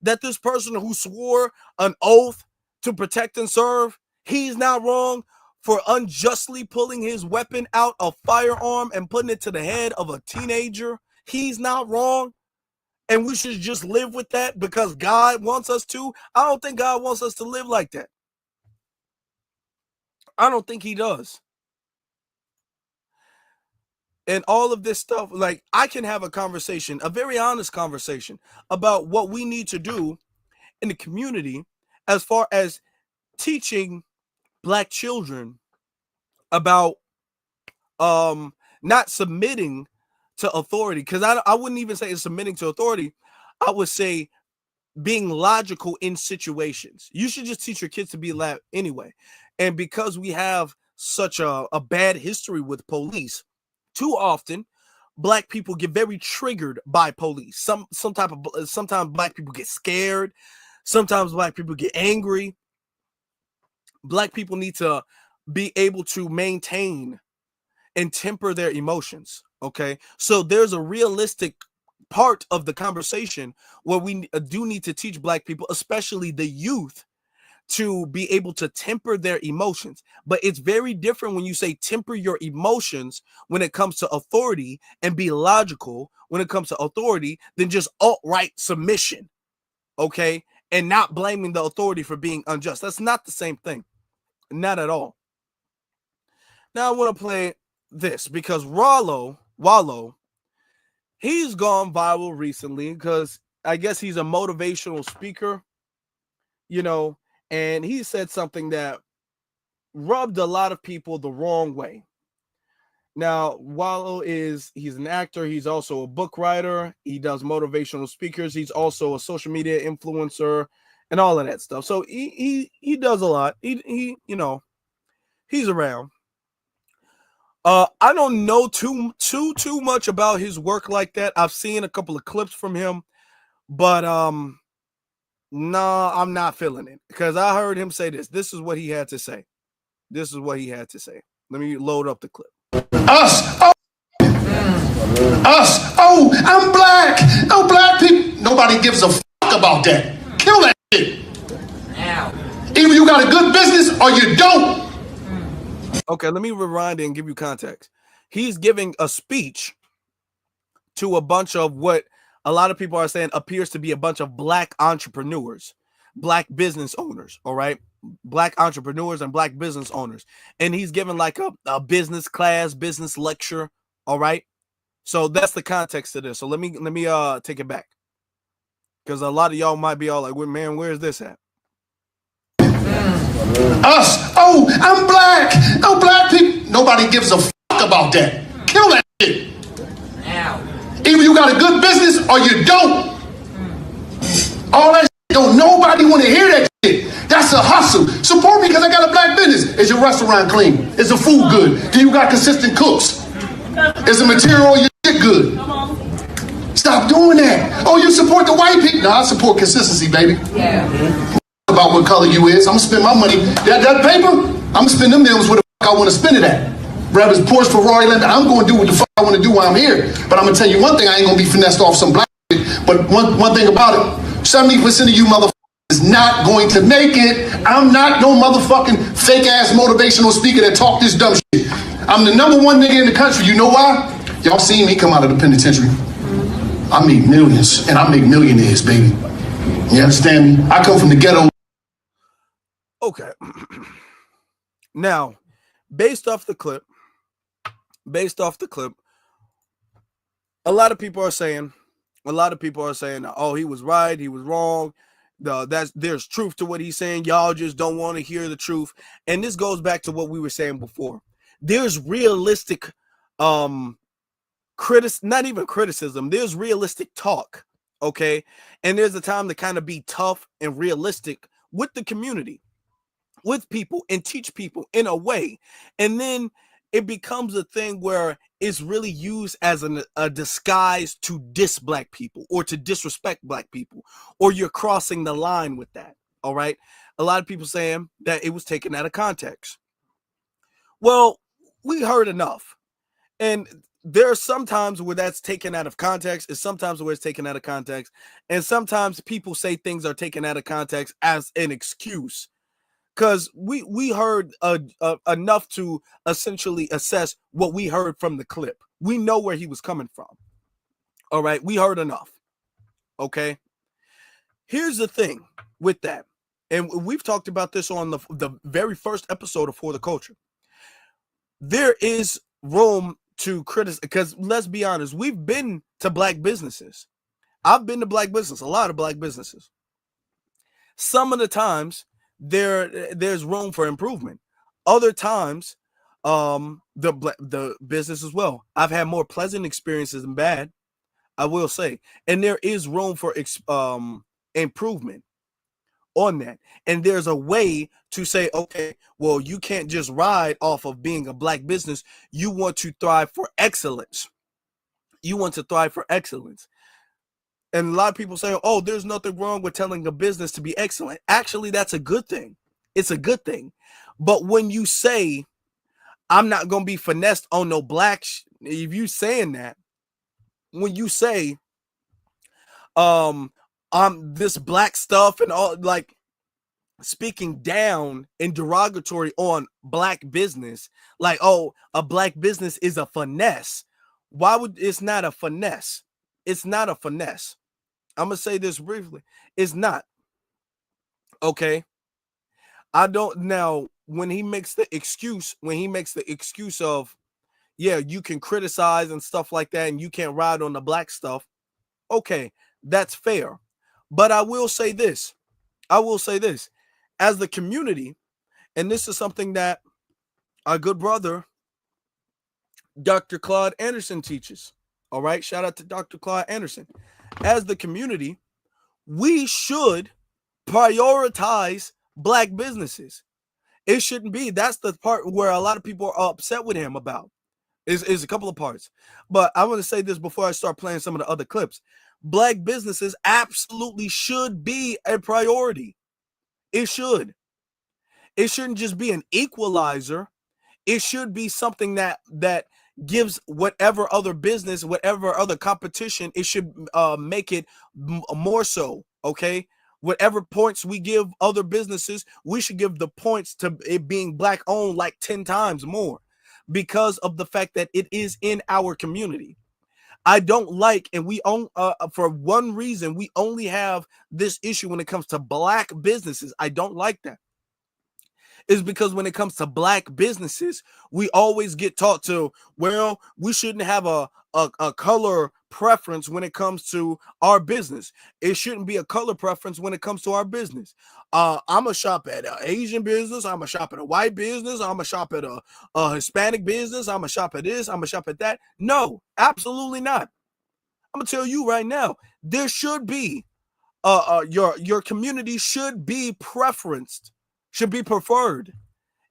That this person who swore an oath to protect and serve, he's not wrong for unjustly pulling his weapon out, a firearm, and putting it to the head of a teenager? He's not wrong. And we should just live with that because God wants us to? I don't think God wants us to live like that. I don't think he does. And all of this stuff, like, I can have a conversation, a very honest conversation about what we need to do in the community as far as teaching Black children about not submitting to authority. Because I wouldn't even say it's submitting to authority. I would say being logical in situations. You should just teach your kids to be loud anyway. And because we have such a bad history with police, too often Black people get very triggered by police. Sometimes Black people get scared. Sometimes Black people get angry. Black people need to be able to maintain and temper their emotions. Okay, so there's a realistic part of the conversation where we do need to teach Black people, especially the youth, to be able to temper their emotions. But it's very different when you say temper your emotions when it comes to authority and be logical when it comes to authority than just outright submission, okay? And not blaming the authority for being unjust. That's not the same thing. Not at all. Now I want to play this because Wallow, he's gone viral recently because I guess he's a motivational speaker, you know, and he said something that rubbed a lot of people the wrong way. Now, Wallow he's an actor. He's also a book writer. He does motivational speakers. He's also a social media influencer and all of that stuff. So he does a lot. He you know, he's around. I don't know too much about his work like that. I've seen a couple of clips from him, but no, I'm not feeling it because I heard him say this. This is what he had to say. Let me load up the clip. Us. I'm Black. No Black people. Nobody gives a fuck about that. Kill that shit. Either you got a good business or you don't. Okay, let me rewind and give you context. He's giving a speech to a bunch of what a lot of people are saying appears to be a bunch of Black entrepreneurs, Black business owners, all right? Black entrepreneurs and Black business owners. And he's giving like a business class, business lecture, all right? So that's the context of this. So let me take it back. Because a lot of y'all might be all like, well, man, where's this at? Us. I'm Black. No Black people. Nobody gives a fuck about that. Kill that shit. Either you got a good business or you don't. All that shit, don't nobody want to hear that shit. That's a hustle. Support me because I got a Black business. Is your restaurant clean? Is the food good? Do you got consistent cooks? Is the material your shit good? Stop doing that. Oh, you support the white people? No, I support consistency, baby. Yeah. About what color you is. I'm gonna spend my money. That paper, I'm gonna spend them millions where the fuck I want to spend it at. Whether it's Porsche, Ferrari, Lamborghini, I'm gonna do what the fuck I want to do while I'm here. But I'm gonna tell you one thing: I ain't gonna be finessed off some black shit. But one thing about it, 70% of you motherfuckers is not going to make it. I'm not no motherfucking fake ass motivational speaker that talk this dumb shit. I'm the number one nigga in the country. You know why? Y'all seen me come out of the penitentiary. I make millions and I make millionaires, baby. You understand me? I come from the ghetto. Okay. Now, based off the clip, a lot of people are saying, oh, he was right, he was wrong. There's truth to what he's saying. Y'all just don't want to hear the truth. And this goes back to what we were saying before. There's realistic, not even criticism. There's realistic talk, okay? And there's a time to kind of be tough and realistic with the community, with people, and teach people in a way. And then it becomes a thing where it's really used as a disguise to diss black people or to disrespect black people, or you're crossing the line with that. All right. A lot of people saying that it was taken out of context. Well, we heard enough. And there are sometimes where that's taken out of context, and sometimes where it's taken out of context. And sometimes people say things are taken out of context as an excuse. Because we heard enough to essentially assess what we heard from the clip. We know where he was coming from. All right. We heard enough. Okay. Here's the thing with that. And we've talked about this on the very first episode of For the Culture. There is room to criticize, because let's be honest, we've been to black businesses. I've been to black business, a lot of black businesses. Some of the times there's room for improvement. Other times, the business as well. I've had more pleasant experiences than bad, I will say, and there is room for improvement on that. And there's a way to say, okay, well, you can't just ride off of being a black business. You want to thrive for excellence. You want to thrive for excellence. And a lot of people say, oh, there's nothing wrong with telling a business to be excellent. Actually, that's a good thing. It's a good thing. But when you say, I'm not going to be finessed on no black, if you saying that, when you say, I'm this black stuff and all, like speaking down and derogatory on black business, like, oh, a black business is a finesse. Why would it's not a finesse? It's not a finesse. I'm going to say this briefly. It's not. Okay. I don't now when he makes the excuse of, yeah, you can criticize and stuff like that, and you can't ride on the black stuff. Okay, that's fair. But I will say this. As the community, and this is something that our good brother, Dr. Claude Anderson teaches. All right. Shout out to Dr. Claude Anderson. As the community, we should prioritize black businesses. It shouldn't be. That's the part where a lot of people are upset with him about. Is a couple of parts. But I want to say this before I start playing some of the other clips. Black businesses absolutely should be a priority. It should. It shouldn't just be an equalizer. It should be something that gives whatever other business, whatever other competition, it should make it more so, okay? Whatever points we give other businesses, we should give the points to it being black owned like 10 times more, because of the fact that it is in our community. I don't like, and we own, for one reason, we only have this issue when it comes to black businesses. I don't like that. Is because when it comes to black businesses, we always get taught to, well, we shouldn't have a color preference when it comes to our business. It shouldn't be a color preference when it comes to our business. I'm a shop at an Asian business. I'm a shop at a white business. I'm a shop at a Hispanic business. I'm a shop at this. I'm a shop at that. No, absolutely not. I'm gonna tell you right now, there should be your community should be preferenced, should be preferred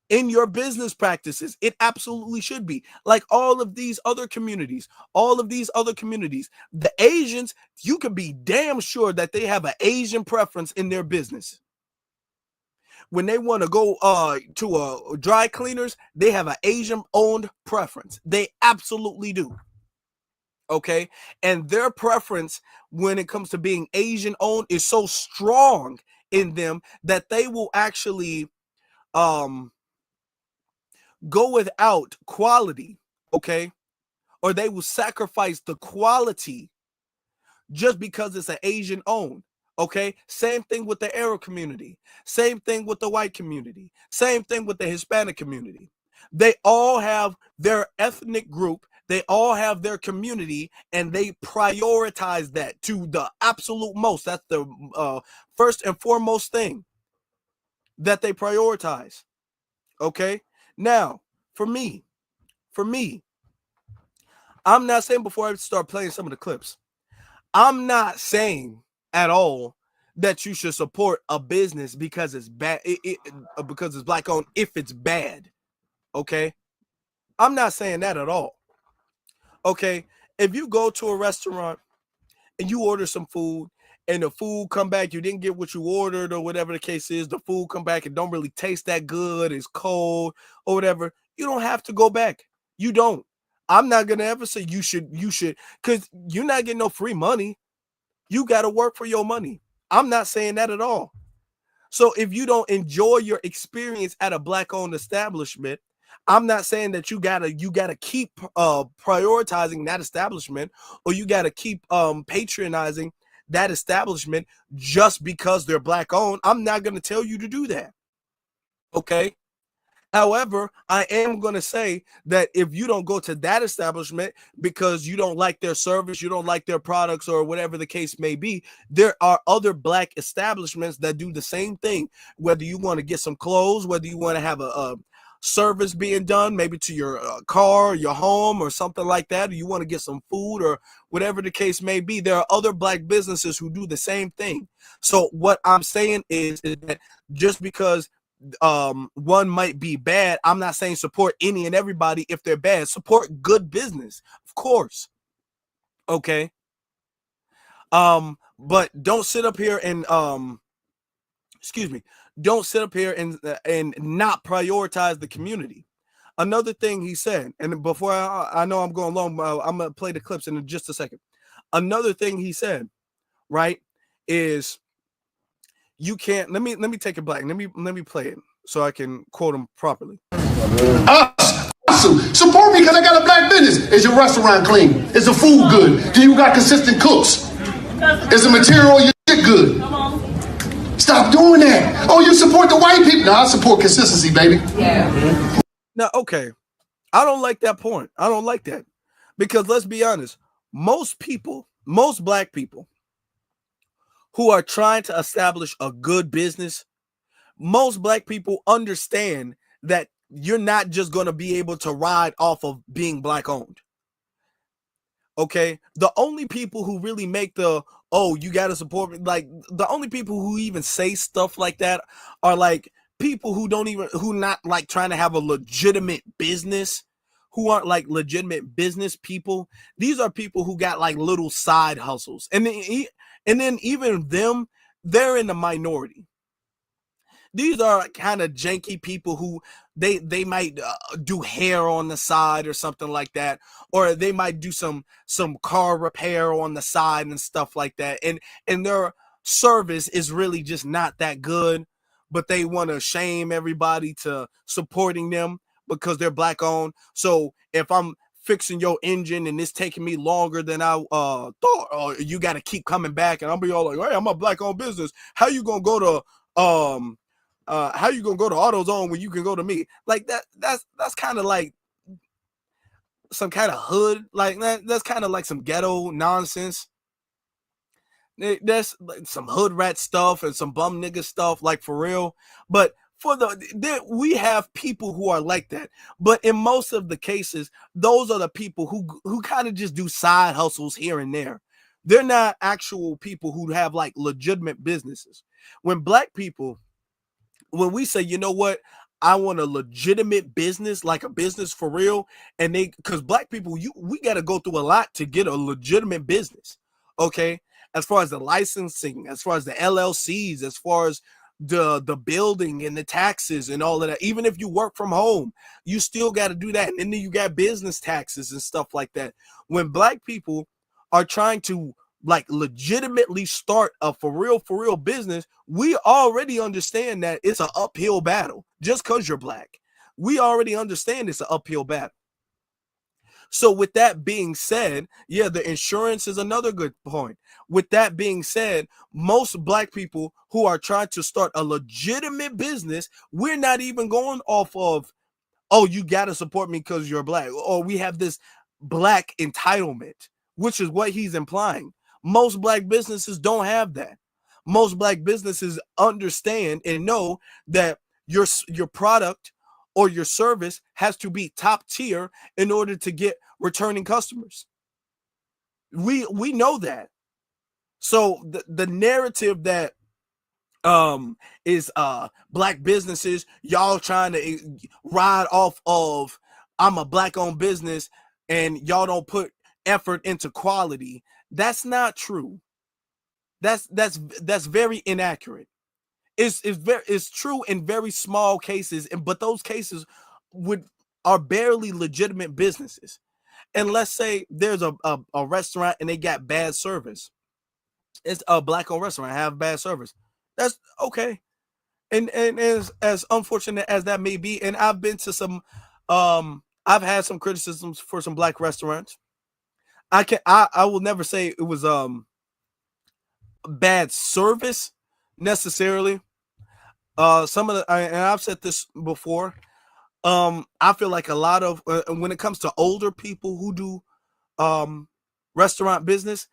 in your business practices. It absolutely should be. Like all of these other communities, the Asians, you can be damn sure that they have an Asian preference in their business. when they want to go to a dry cleaners, they have an Asian owned preference. They absolutely do. Okay, and their preference when it comes to being Asian owned is so strong in them that they will actually go without quality, okay, or they will sacrifice the quality just because it's an Asian owned. Okay, same thing with the Arab community, same thing with the white community, same thing with the Hispanic community. They all have their ethnic group, they all have their community, and they prioritize that to the absolute most. That's the first and foremost thing that they prioritize. Okay, now for me, I'm not saying, before I start playing some of the clips, I'm not saying at all that you should support a business because it's bad, because it's black owned, if it's bad. Okay, I'm not saying that at all. Okay, if you go to a restaurant and you order some food and the food come back, you didn't get what you ordered or whatever the case is, the food come back and don't really taste that good, it's cold or whatever, you don't have to go back. You don't. I'm not gonna ever say you should, because you're not getting no free money. You got to work for your money. I'm not saying that at all. So if you don't enjoy your experience at a black owned establishment, I'm not saying that you gotta keep prioritizing that establishment, or you gotta keep patronizing that establishment just because they're black owned. I'm not gonna tell you to do that. Okay. However, I am going to say that if you don't go to that establishment because you don't like their service, you don't like their products, or whatever the case may be, there are other black establishments that do the same thing. Whether you want to get some clothes, whether you want to have a service being done, maybe to your car, your home, or something like that, or you want to get some food, or whatever the case may be, there are other black businesses who do the same thing. So what I'm saying is that just because one might be bad, I'm not saying support any and everybody if they're bad. Support good business, of course. Okay. But don't sit up here and don't sit up here and not prioritize the community. Another thing he said, and before I know I'm going long, I'm gonna play the clips in just a second. Another thing he said, right, is you can't, let me take it back. Let me play it so I can quote him properly. Support me because I got a black business. Is your restaurant clean? Is the food good? Do you got consistent cooks? Is the material your shit good? Stop doing that. Oh, you support the white people? No, I support consistency, baby. Yeah. Now, okay, I don't like that point. I don't like that, because let's be honest, most black people who are trying to establish a good business, most black people understand that you're not just going to be able to ride off of being black owned. Okay, the only people who really make the, oh, you got to support me, like the only people who even say stuff like that are like people who not like trying to have a legitimate business, who aren't like legitimate business people. These are people who got like little side hustles, and then even them, they're in the minority. These are kind of janky people who they might do hair on the side or something like that, or they might do some car repair on the side and stuff like that, and their service is really just not that good, but they want to shame everybody to supporting them because they're black owned. So if I'm fixing your engine and it's taking me longer than I thought, you got to keep coming back, and I'll be all like, hey, I'm a black owned business. How you gonna go to AutoZone when you can go to me? Like that's kind of like some kind of hood, like that's kind of like some ghetto nonsense. That's like some hood rat stuff and some bum nigga stuff, like for real. But we have people who are like that, but in most of the cases, those are the people who kind of just do side hustles here and there. They're not actual people who have like legitimate businesses. When we say, you know what, I want a legitimate business, like a business for real, and because black people, we got to go through a lot to get a legitimate business. Okay, as far as the licensing, as far as the LLCs, as far as the building and the taxes and all of that. Even if you work from home, you still got to do that. And then you got business taxes and stuff like that. When black people are trying to like legitimately start a for real business, we already understand that it's an uphill battle just because you're black. We already understand it's an uphill battle. So with that being said, yeah, the insurance is another good point. With that being said, most black people who are trying to start a legitimate business, we're not even going off of, oh, you got to support me because you're black, or we have this black entitlement, which is what he's implying. Most black businesses don't have that. Most black businesses understand and know that your product or your service has to be top tier in order to get returning customers. We know that. So the narrative that is black businesses, y'all trying to ride off of I'm a black owned business and y'all don't put effort into quality, that's not true. That's very inaccurate. It's true in very small cases, but those cases are barely legitimate businesses. And let's say there's a restaurant and they got bad service. It's a black owned restaurant, have bad service. That's okay. And as unfortunate as that may be, and I've been to some I've had some criticisms for some black restaurants. I will never say it was bad service necessarily. Some of the and I've said this before. I feel like a lot of when it comes to older people who do restaurant business,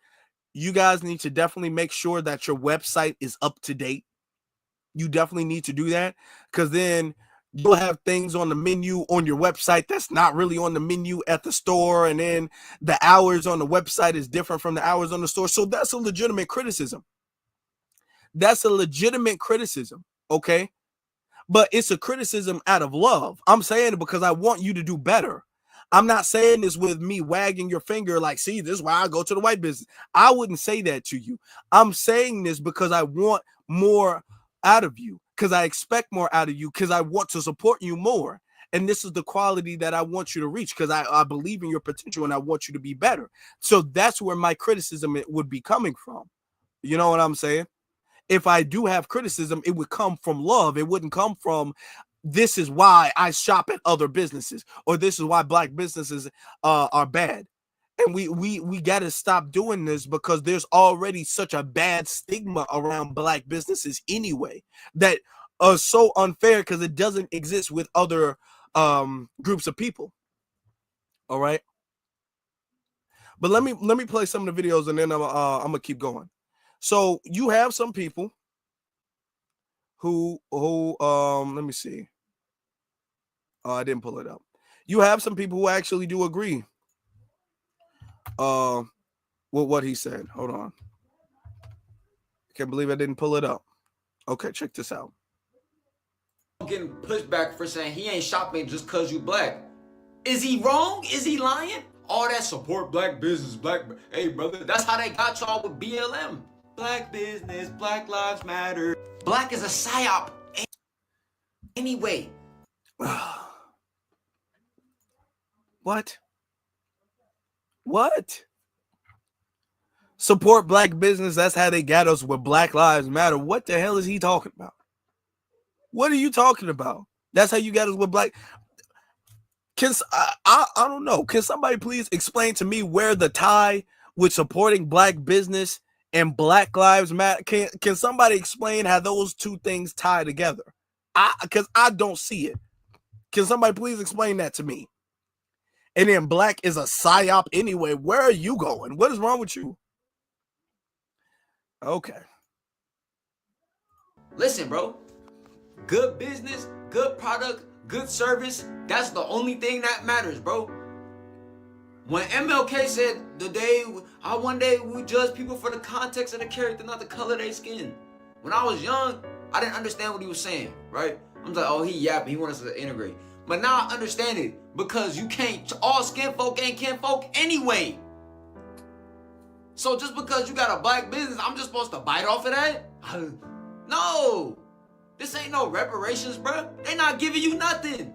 you guys need to definitely make sure that your website is up to date. You definitely need to do that, because then you'll have things on the menu on your website that's not really on the menu at the store, and then the hours on the website is different from the hours on the store. So that's a legitimate criticism. That's a legitimate criticism, okay? But it's a criticism out of love. I'm saying it because I want you to do better. I'm not saying this with me wagging your finger like, see, this is why I go to the white business. I wouldn't say that to you. I'm saying this because I want more out of you, because I expect more out of you, because I want to support you more. And this is the quality that I want you to reach, because I believe in your potential and I want you to be better. So that's where my criticism would be coming from. You know what I'm saying? If I do have criticism, it would come from love. It wouldn't come from, this is why I shop at other businesses, or this is why black businesses are bad. And we got to stop doing this, because there's already such a bad stigma around black businesses anyway that are so unfair, because it doesn't exist with other groups of people. All right. But let me play some of the videos, and then I'm gonna keep going. So you have some people who let me see. I didn't pull it up. You have some people who actually do agree with what he said. Hold on. Can't believe I didn't pull it up. Okay, check this out. Getting pushback for saying he ain't shopping just cause you black. Is he wrong? Is he lying? All that support black business, black. Hey, brother, that's how they got y'all with BLM. Black business, Black Lives Matter. Black is a psyop anyway. What? Support black business. That's how they got us with Black Lives Matter. What the hell is he talking about? What are you talking about? That's how you got us with black. I don't know. Can somebody please explain to me where the tie with supporting black business and Black Lives Matter? Can somebody explain how those two things tie together? Because I don't see it. Can somebody please explain that to me? And then black is a psyop anyway. Where are you going? What is wrong with you? Okay. Listen, bro. Good business, good product, good service. That's the only thing that matters, bro. When MLK said one day we judge people for the context of the character, not the color of their skin. When I was young, I didn't understand what he was saying, right? I'm like, oh, he yapping, he wants us to integrate. But now I understand it, because you can't, all skin folk ain't kin folk anyway. So just because you got a black business, I'm just supposed to bite off of that? No. This ain't no reparations, bro. They not giving you nothing.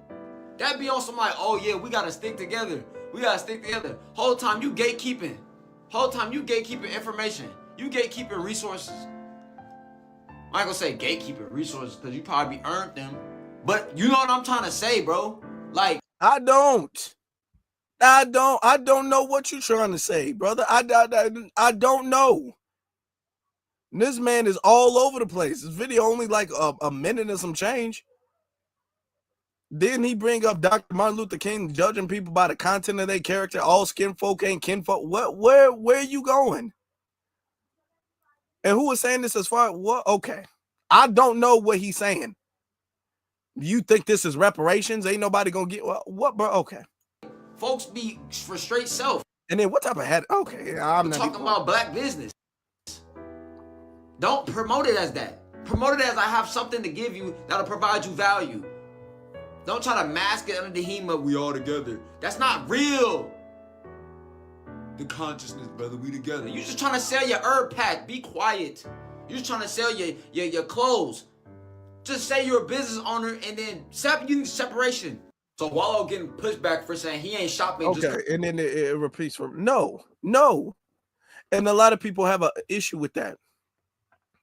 That be on some like, oh yeah, we gotta stick together. We gotta stick together. Whole time you gatekeeping. Whole time you gatekeeping information. You gatekeeping resources. I ain't gonna say gatekeeping resources because you probably earned them. But you know what I'm trying to say, bro? Like, I don't know what you're trying to say, brother. I don't know. This man is all over the place. This video only like a minute and some change. Didn't he bring up Dr. Martin Luther King judging people by the content of their character? All skin folk ain't kinfolk. Where are you going? And who was saying this as far? What? Okay. I don't know what he's saying. You think this is reparations? Ain't nobody gonna get what, bro? Okay. folks be for straight self. And then what type of head? Okay, I'm not talking about black business. Don't promote it as that. Promote it as I have something to give you that'll provide you value. Don't try to mask it under the heme of we all together. That's not real. The consciousness, brother, we together. You just trying to sell your herb pack. Be quiet. You just trying to sell your clothes. Just say you're a business owner and then you need separation. So Wallow getting pushed back for saying he ain't shopping. Okay, just and then it repeats from no. And a lot of people have an issue with that.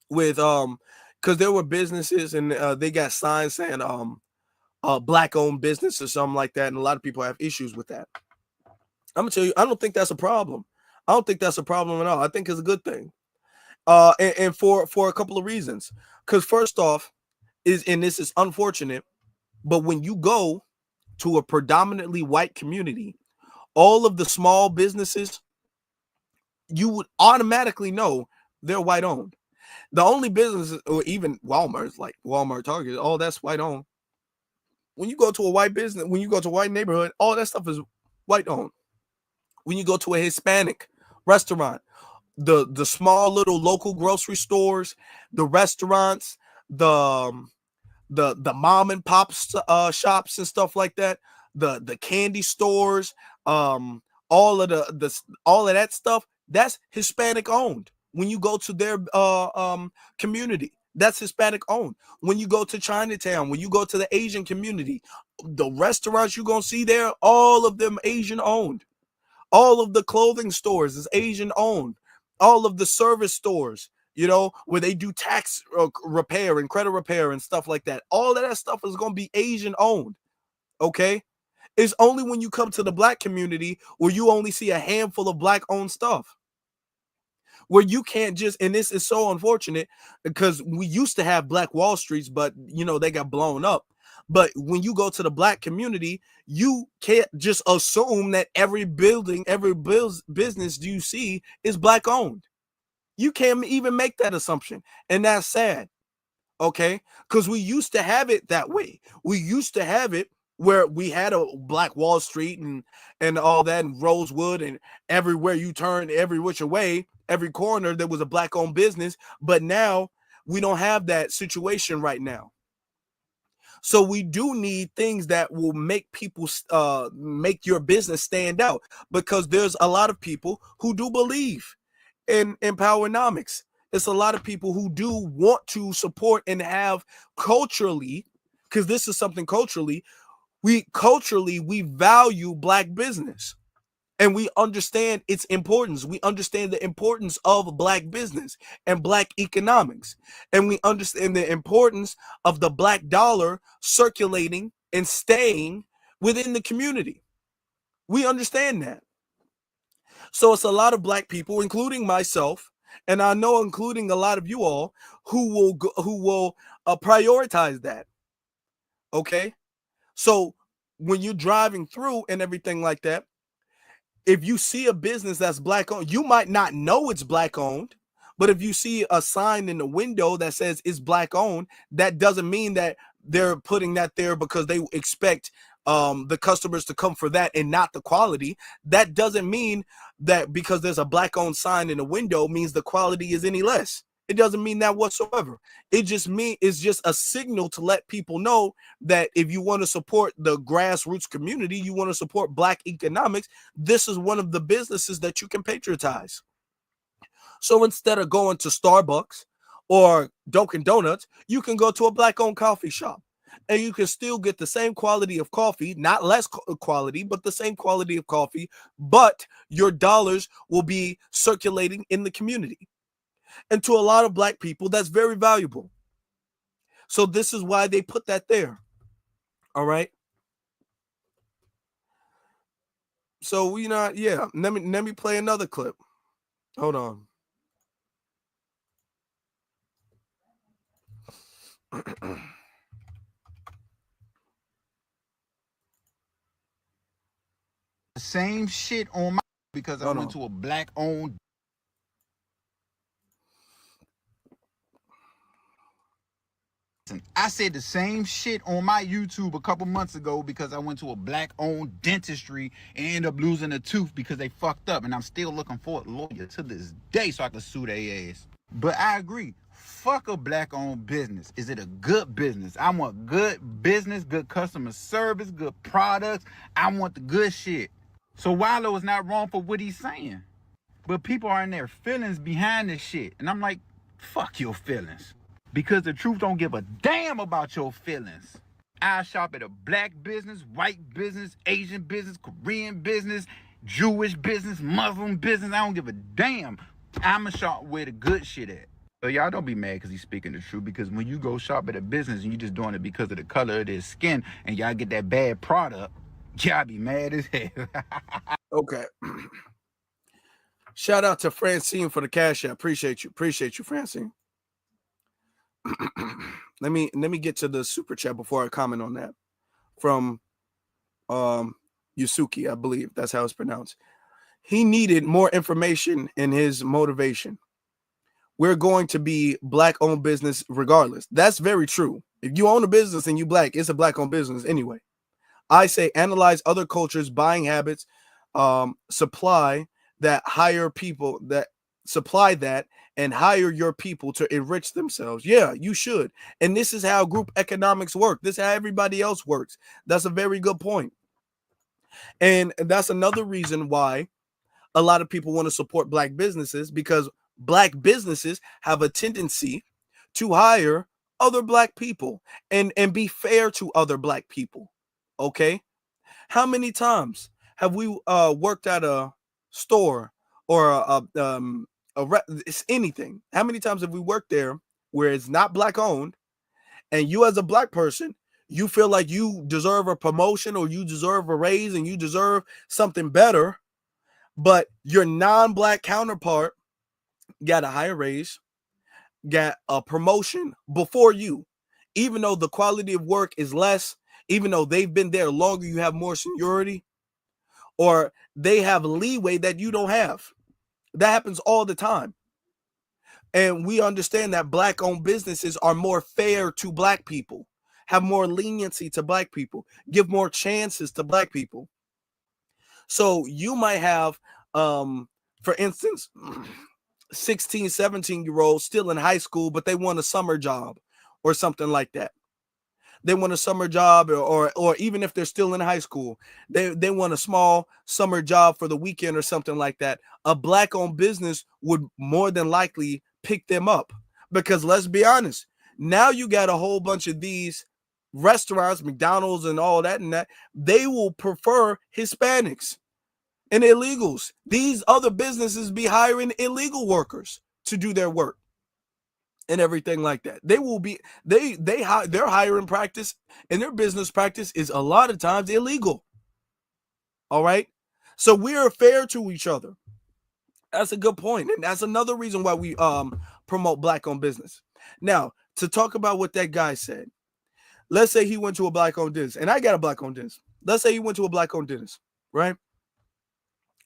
With because there were businesses and they got signs saying black owned business or something like that, and a lot of people have issues with that. I'm gonna tell you, I don't think that's a problem. I don't think that's a problem at all. I think it's a good thing. And for a couple of reasons. Because first off, and this is unfortunate, but when you go to a predominantly white community, all of the small businesses, you would automatically know they're white owned. The only businesses, or even Walmart's, like Walmart, Target, all that's white owned. When you go to a white business, when you go to a white neighborhood, all that stuff is white owned. When you go to a Hispanic restaurant, the small little local grocery stores, the restaurants, the mom and pop shops and stuff like that, the candy stores, all of that stuff, that's Hispanic owned. When you go to their community, that's Hispanic owned. When you go to Chinatown, when you go to the Asian community, the restaurants you're gonna see there, all of them Asian owned. All of the clothing stores is Asian owned. All of the service stores, you know, where they do tax repair and credit repair and stuff like that, all of that stuff is going to be Asian owned. Okay. It's only when you come to the black community where you only see a handful of black owned stuff, where you can't just, and this is so unfortunate because we used to have Black Wall Streets, but you know, they got blown up. But when you go to the black community, you can't just assume that every building, every business you see is black owned. You can't even make that assumption. And that's sad. Okay. Because we used to have it that way. We used to have it where we had a Black Wall Street and all that, and Rosewood, and everywhere you turn, every which way, every corner, there was a black owned business. But now we don't have that situation right now. So we do need things that will make people make your business stand out, because there's a lot of people who do believe in empowernomics. It's a lot of people who do want to support and have culturally, because this is something culturally, we value black business. And we understand its importance. We understand the importance of black business and black economics. And we understand the importance of the black dollar circulating and staying within the community. We understand that. So it's a lot of black people, including myself, and I know including a lot of you all, who will prioritize that. Okay? So when you're driving through and everything like that, if you see a business that's black owned, you might not know it's black owned, but if you see a sign in the window that says it's black owned, that doesn't mean that they're putting that there because they expect the customers to come for that and not the quality. That doesn't mean that because there's a black owned sign in the window means the quality is any less. It doesn't mean that whatsoever. It's just a signal to let people know that if you want to support the grassroots community, you want to support black economics, this is one of the businesses that you can patriotize. So instead of going to Starbucks or Dunkin' Donuts, you can go to a black-owned coffee shop. And you can still get the same quality of coffee, not less quality, but the same quality of coffee, but your dollars will be circulating in the community. And to a lot of black people, that's very valuable. So this is why they put that there. All right. So yeah. Let me play another clip. Hold on. Same shit on my because I went to a black owned. I said the same shit on my YouTube a couple months ago because I went to a black owned dentistry and ended up losing a tooth because they fucked up, and I'm still looking for a lawyer to this day so I can sue their ass. But I agree. Fuck a black owned business. Is it a good business? I want good business, good customer service, good products. I want the good shit. So Wallo is not wrong for what he's saying. But people are in their feelings behind this shit. And I'm like, fuck your feelings. Because the truth don't give a damn about your feelings. I shop at a black business, white business, Asian business, Korean business, Jewish business, Muslim business. I don't give a damn. I'ma shop where the good shit at. So y'all don't be mad because he's speaking the truth, because when you go shop at a business and you just doing it because of the color of their skin and y'all get that bad product, y'all be mad as hell. Okay. Shout out to Francine for the cash app. Appreciate you, Francine. let me get to the super chat before I comment on that. From Yusuki, I believe that's how it's pronounced. He needed more information in his motivation. We're going to be black-owned business regardless. That's very true. If you own a business and you black, it's a black-owned business anyway. I say analyze other cultures' buying habits, supply that, and hire your people to enrich themselves. Yeah, you should. And this is how group economics work. This is how everybody else works. That's a very good point. And that's another reason why a lot of people want to support black businesses, because black businesses have a tendency to hire other black people and be fair to other black people. Okay. How many times have we worked at a store or it's anything? How many times have we worked there where it's not black owned, and you as a black person, you feel like you deserve a promotion or you deserve a raise and you deserve something better, but your non-black counterpart got a higher raise, got a promotion before you, even though the quality of work is less, even though they've been there longer, you have more seniority, or they have leeway that you don't have. That happens all the time. And we understand that black-owned businesses are more fair to black people, have more leniency to black people, give more chances to black people. So you might have, for instance, 16, 17-year-olds still in high school, but they want a summer job or something like that. They want a summer job, or even if they're still in high school, they want a small summer job for the weekend or something like that. A black-owned business would more than likely pick them up, because let's be honest, now you got a whole bunch of these restaurants, McDonald's and all that, and that they will prefer Hispanics and illegals. These other businesses be hiring illegal workers to do their work and everything like that. They will be their hiring practice and their business practice is a lot of times illegal. All right, so we are fair to each other. That's a good point, and that's another reason why we promote black-owned business. Now, to talk about what that guy said, let's say he went to a black-owned dentist, and I got a black-owned dentist. Let's say he went to a black-owned dentist, right?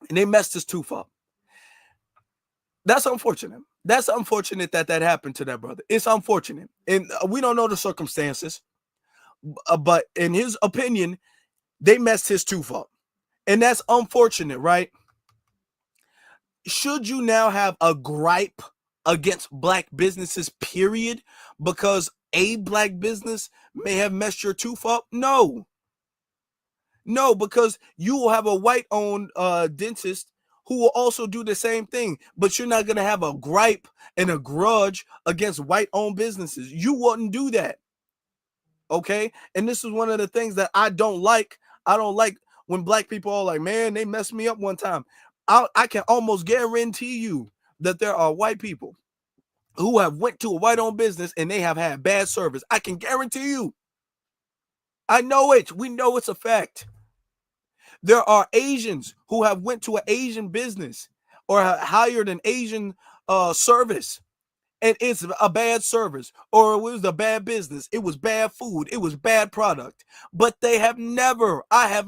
And they messed his tooth up. That's unfortunate. That's unfortunate that happened to that brother. It's unfortunate, and we don't know the circumstances, but in his opinion, they messed his tooth up, and that's unfortunate, right? Should you now have a gripe against black businesses, period, because a black business may have messed your tooth up? No, because you will have a white-owned dentist who will also do the same thing, but you're not going to have a gripe and a grudge against white-owned businesses. You wouldn't do that. Okay? And this is one of the things that I don't like. I don't like when black people are like, man, they messed me up one time. I can almost guarantee you that there are white people who have went to a white-owned business and they have had bad service. I can guarantee you. I know it. We know it's a fact. There are Asians who have went to an Asian business or hired an Asian service, and it's a bad service, or it was a bad business. It was bad food. It was bad product. But I have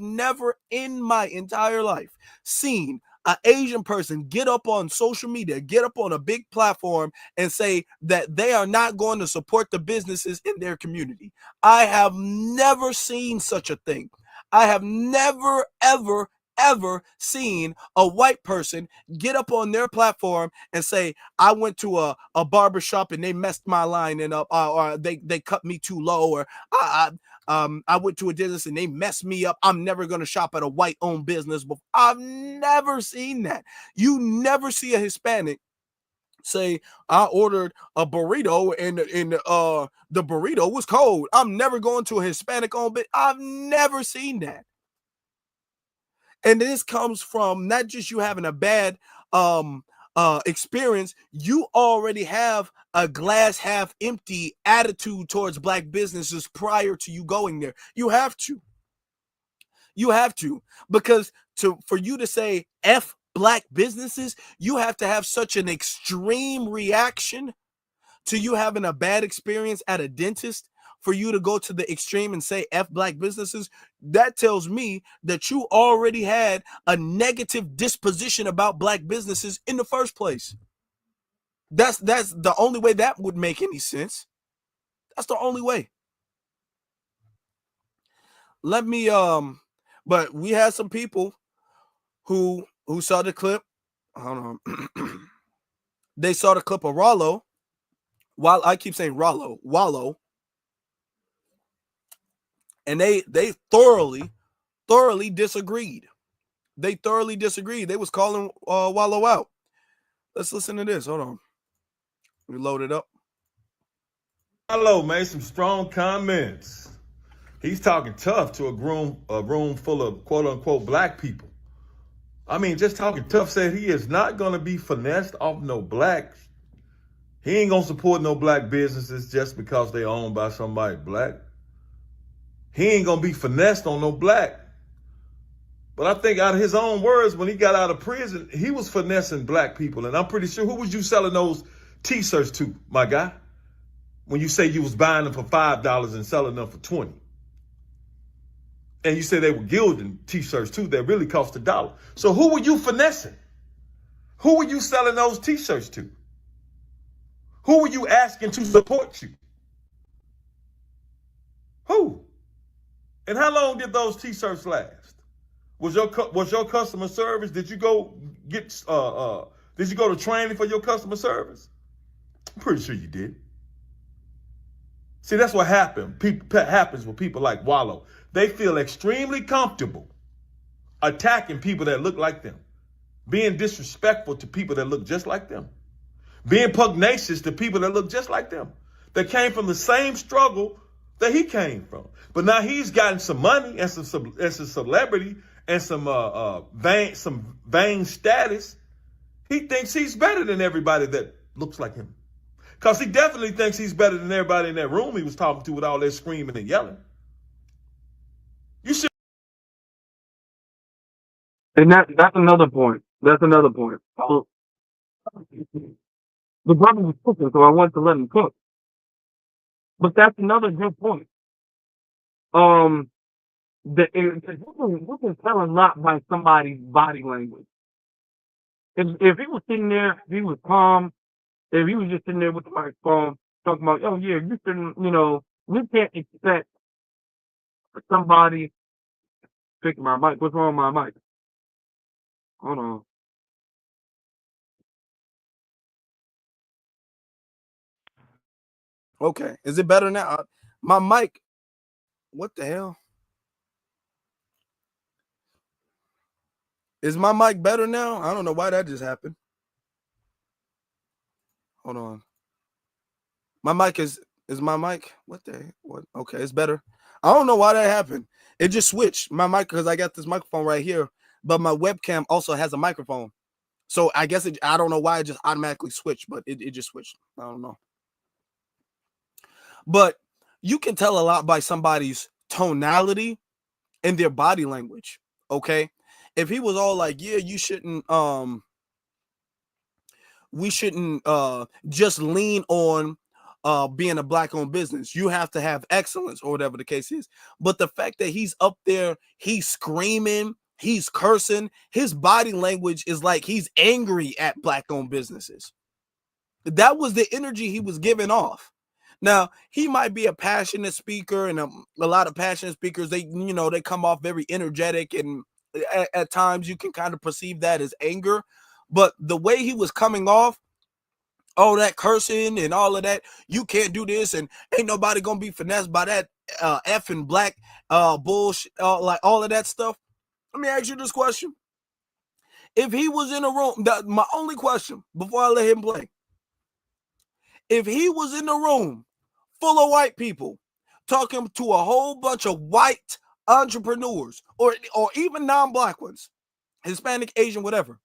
never in my entire life seen an Asian person get up on social media, get up on a big platform and say that they are not going to support the businesses in their community. I have never seen such a thing. I have never, ever seen a white person get up on their platform and say, I went to a barber shop and they messed my lining up, or they cut me too low, or I went to a business and they messed me up. I'm never going to shop at a white-owned business. But I've never seen that. You never see a Hispanic say, I ordered a burrito and the burrito was cold. I'm never going to a Hispanic-owned business. I've never seen that. And this comes from not just you having a bad experience, you already have a glass half empty attitude towards black businesses prior to you going there. You have to. You have to, because for you to say F black businesses, you have to have such an extreme reaction to you having a bad experience at a dentist for you to go to the extreme and say F black businesses. That tells me that you already had a negative disposition about black businesses in the first place. That's the only way that would make any sense. That's the only way. Let me but we had some people who saw the clip. Hold on. They saw the clip of Rollo. While I keep saying Wallow. And they thoroughly disagreed. They thoroughly disagreed. They was calling Wallow out. Let's listen to this. Hold on. We load it up. Wallow made some strong comments. He's talking tough to a room full of quote unquote black people. I mean, just talking tough, said he is not going to be finessed off no blacks. He ain't going to support no black businesses just because they owned by somebody black. He ain't going to be finessed on no black. But I think out of his own words, when he got out of prison, he was finessing black people. And I'm pretty sure, who was you selling those t-shirts to, my guy? When you say you was buying them for $5 and selling them for $20. And you say they were gilding t-shirts too that really cost $1. So who were you finessing? Who were you selling those t-shirts to? Who were you asking to support you? Who? And how long did those t-shirts last? Was your customer service? Did you go to training for your customer service? I'm pretty sure you did. See, that's what happens with people like Wallow. They feel extremely comfortable attacking people that look like them, being disrespectful to people that look just like them, being pugnacious to people that look just like them, that came from the same struggle that he came from. But now he's gotten some money and some celebrity and some vain status. He thinks he's better than everybody that looks like him. Because he definitely thinks he's better than everybody in that room he was talking to with all that screaming and yelling. You should. And that's another point. That's another point. So, the brother was cooking, so I wanted to let him cook. But that's another good point. You can tell a lot by somebody's body language. If he was sitting there, if he was calm, if he was just sitting there with the microphone talking about, oh yeah, you shouldn't, we can't expect somebody picking my mic. What's wrong with my mic? Hold on. Okay. Is it better now? My mic. What the hell? Is my mic better now? I don't know why that just happened. Hold on. My mic is my mic? What the what? Okay, it's better. I don't know why that happened. It just switched my mic because I got this microphone right here, but my webcam also has a microphone. So I guess I don't know why it just automatically switched, but it just switched. I don't know. But you can tell a lot by somebody's tonality and their body language. Okay. If he was all like, yeah, we shouldn't just lean on being a black-owned business. You have to have excellence or whatever the case is. But the fact that he's up there, he's screaming, he's cursing, his body language is like he's angry at black-owned businesses. That was the energy he was giving off. Now, he might be a passionate speaker, and a lot of passionate speakers, they come off very energetic, and at times you can kind of perceive that as anger. But the way he was coming off, all that cursing and all of that, you can't do this, and ain't nobody gonna be finessed by that effing black bullshit, like all of that stuff. Let me ask you this question. If he was in a room, my only question before I let him play, if he was in a room full of white people talking to a whole bunch of white entrepreneurs or even non-black ones, Hispanic, Asian, whatever,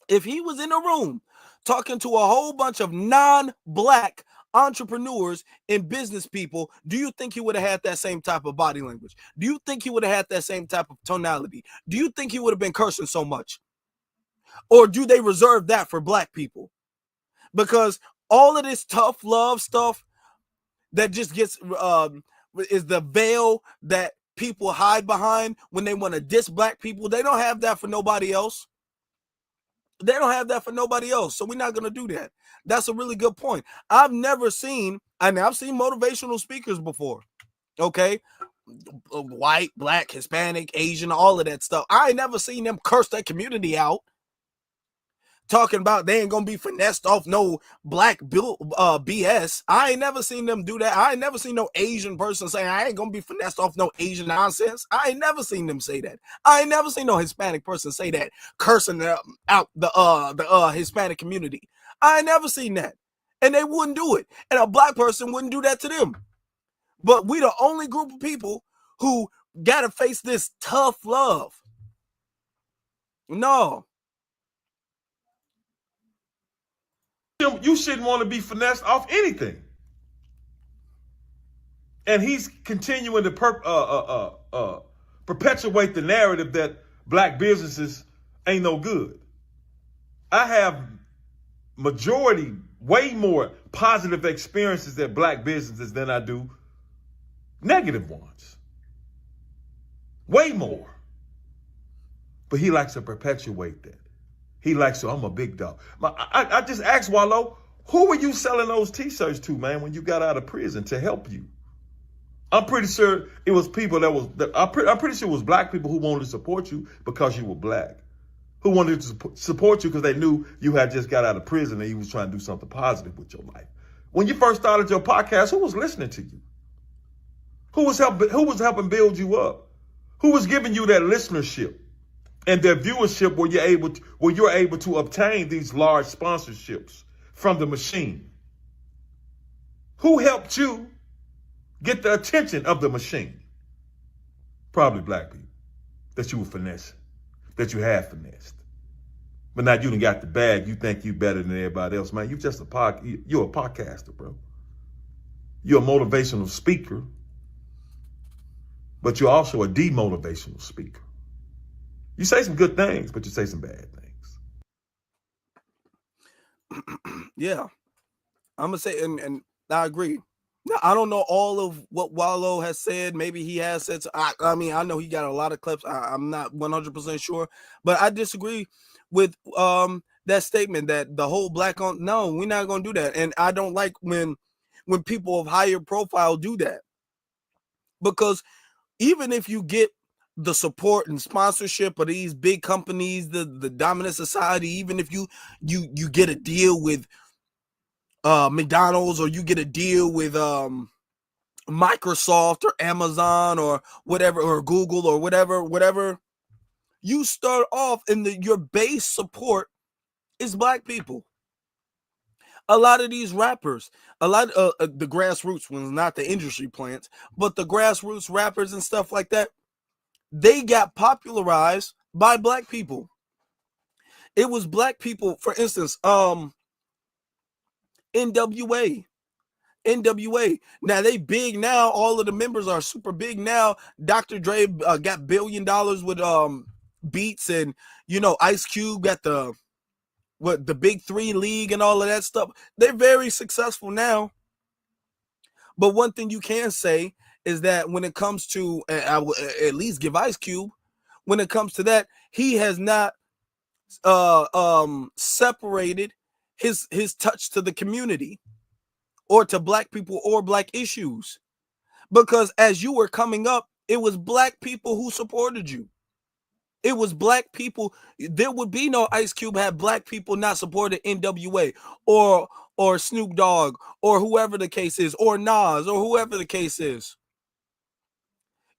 if he was in a room talking to a whole bunch of non-black entrepreneurs and business people, do you think he would have had that same type of body language? Do you think he would have had that same type of tonality? Do you think he would have been cursing so much? Or do they reserve that for black people? Because all of this tough love stuff that just gets is the veil that people hide behind when they want to diss black people. They don't have that for nobody else. They don't have that for nobody else. So we're not going to do that. That's a really good point. I've seen motivational speakers before. Okay. White, black, Hispanic, Asian, all of that stuff. I ain't never seen them curse that community out. Talking about they ain't gonna be finessed off no black BS. I ain't never seen them do that. I ain't never seen no Asian person saying I ain't gonna be finessed off no Asian nonsense. I ain't never seen them say that. I ain't never seen no Hispanic person say that, cursing out the Hispanic community. I ain't never seen that, and they wouldn't do it, and a black person wouldn't do that to them. But we the only group of people who gotta face this tough love. No. You shouldn't want to be finessed off anything. And he's continuing to perpetuate the narrative that black businesses ain't no good. I have way more positive experiences at black businesses than I do negative ones. Way more. But he likes to perpetuate that. He likes to, I'm a big dog. I just asked Wallow, who were you selling those t-shirts to, man, when you got out of prison to help you? I'm pretty sure it was people I'm pretty sure it was black people who wanted to support you because you were black. Who wanted to support you because they knew you had just got out of prison and you was trying to do something positive with your life. When you first started your podcast, who was listening to you? Who was helping build you up? Who was giving you that listenership and their viewership where you're able to obtain these large sponsorships from the machine? Who helped you get the attention of the machine? Probably black people that you were finessing, that you had finessed. But now you done got the bag. You think you better than everybody else, man. You're a podcaster, bro. You're a motivational speaker, but you're also a demotivational speaker. You say some good things, but you say some bad things. Yeah, I'm gonna say, and I agree. Now, I don't know all of what Wallow has said. Maybe he has said. I mean, I know he got a lot of clips. I'm not 100% sure, but I disagree with that statement that the whole black on. No, we're not gonna do that, and I don't like when people of higher profile do that, because even if you get the support and sponsorship of these big companies, the dominant society, even if you get a deal with McDonald's, or you get a deal with Microsoft or Amazon or whatever, or Google or whatever you start off and your base support is black people. A lot of these rappers, a lot of the grassroots ones, not the industry plants, but the grassroots rappers and stuff like that, they got popularized by black people. It was black people, for instance, NWA. Now they big now. All of the members are super big now. Dr. Dre got $1 billion with beats, and Ice Cube got the Big 3 league and all of that stuff. They're very successful now. But one thing you can say is that when it comes to, I will at least give Ice Cube, when it comes to that, he has not separated his touch to the community or to black people or black issues. Because as you were coming up, it was black people who supported you. It was black people. There would be no Ice Cube had black people not supported NWA or Snoop Dogg or whoever the case is, or Nas or whoever the case is.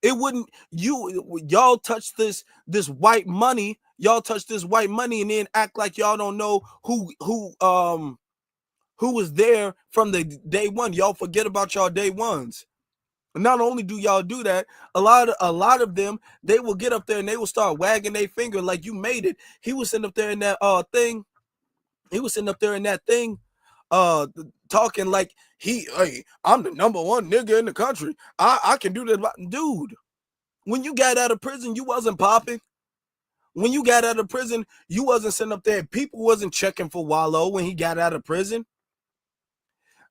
It wouldn't, y'all touch this white money. Y'all touch this white money and then act like y'all don't know who was there from the day one. Y'all forget about y'all day ones. Not only do y'all do that, a lot of them, they will get up there and they will start wagging their finger like you made it. He was sitting up there in that thing. He was sitting up there in that thing, talking like hey, I'm the number one nigga in the country. I can do this, dude. When you got out of prison, you wasn't popping. When you got out of prison, you wasn't sitting up there. People wasn't checking for Wallow when he got out of prison.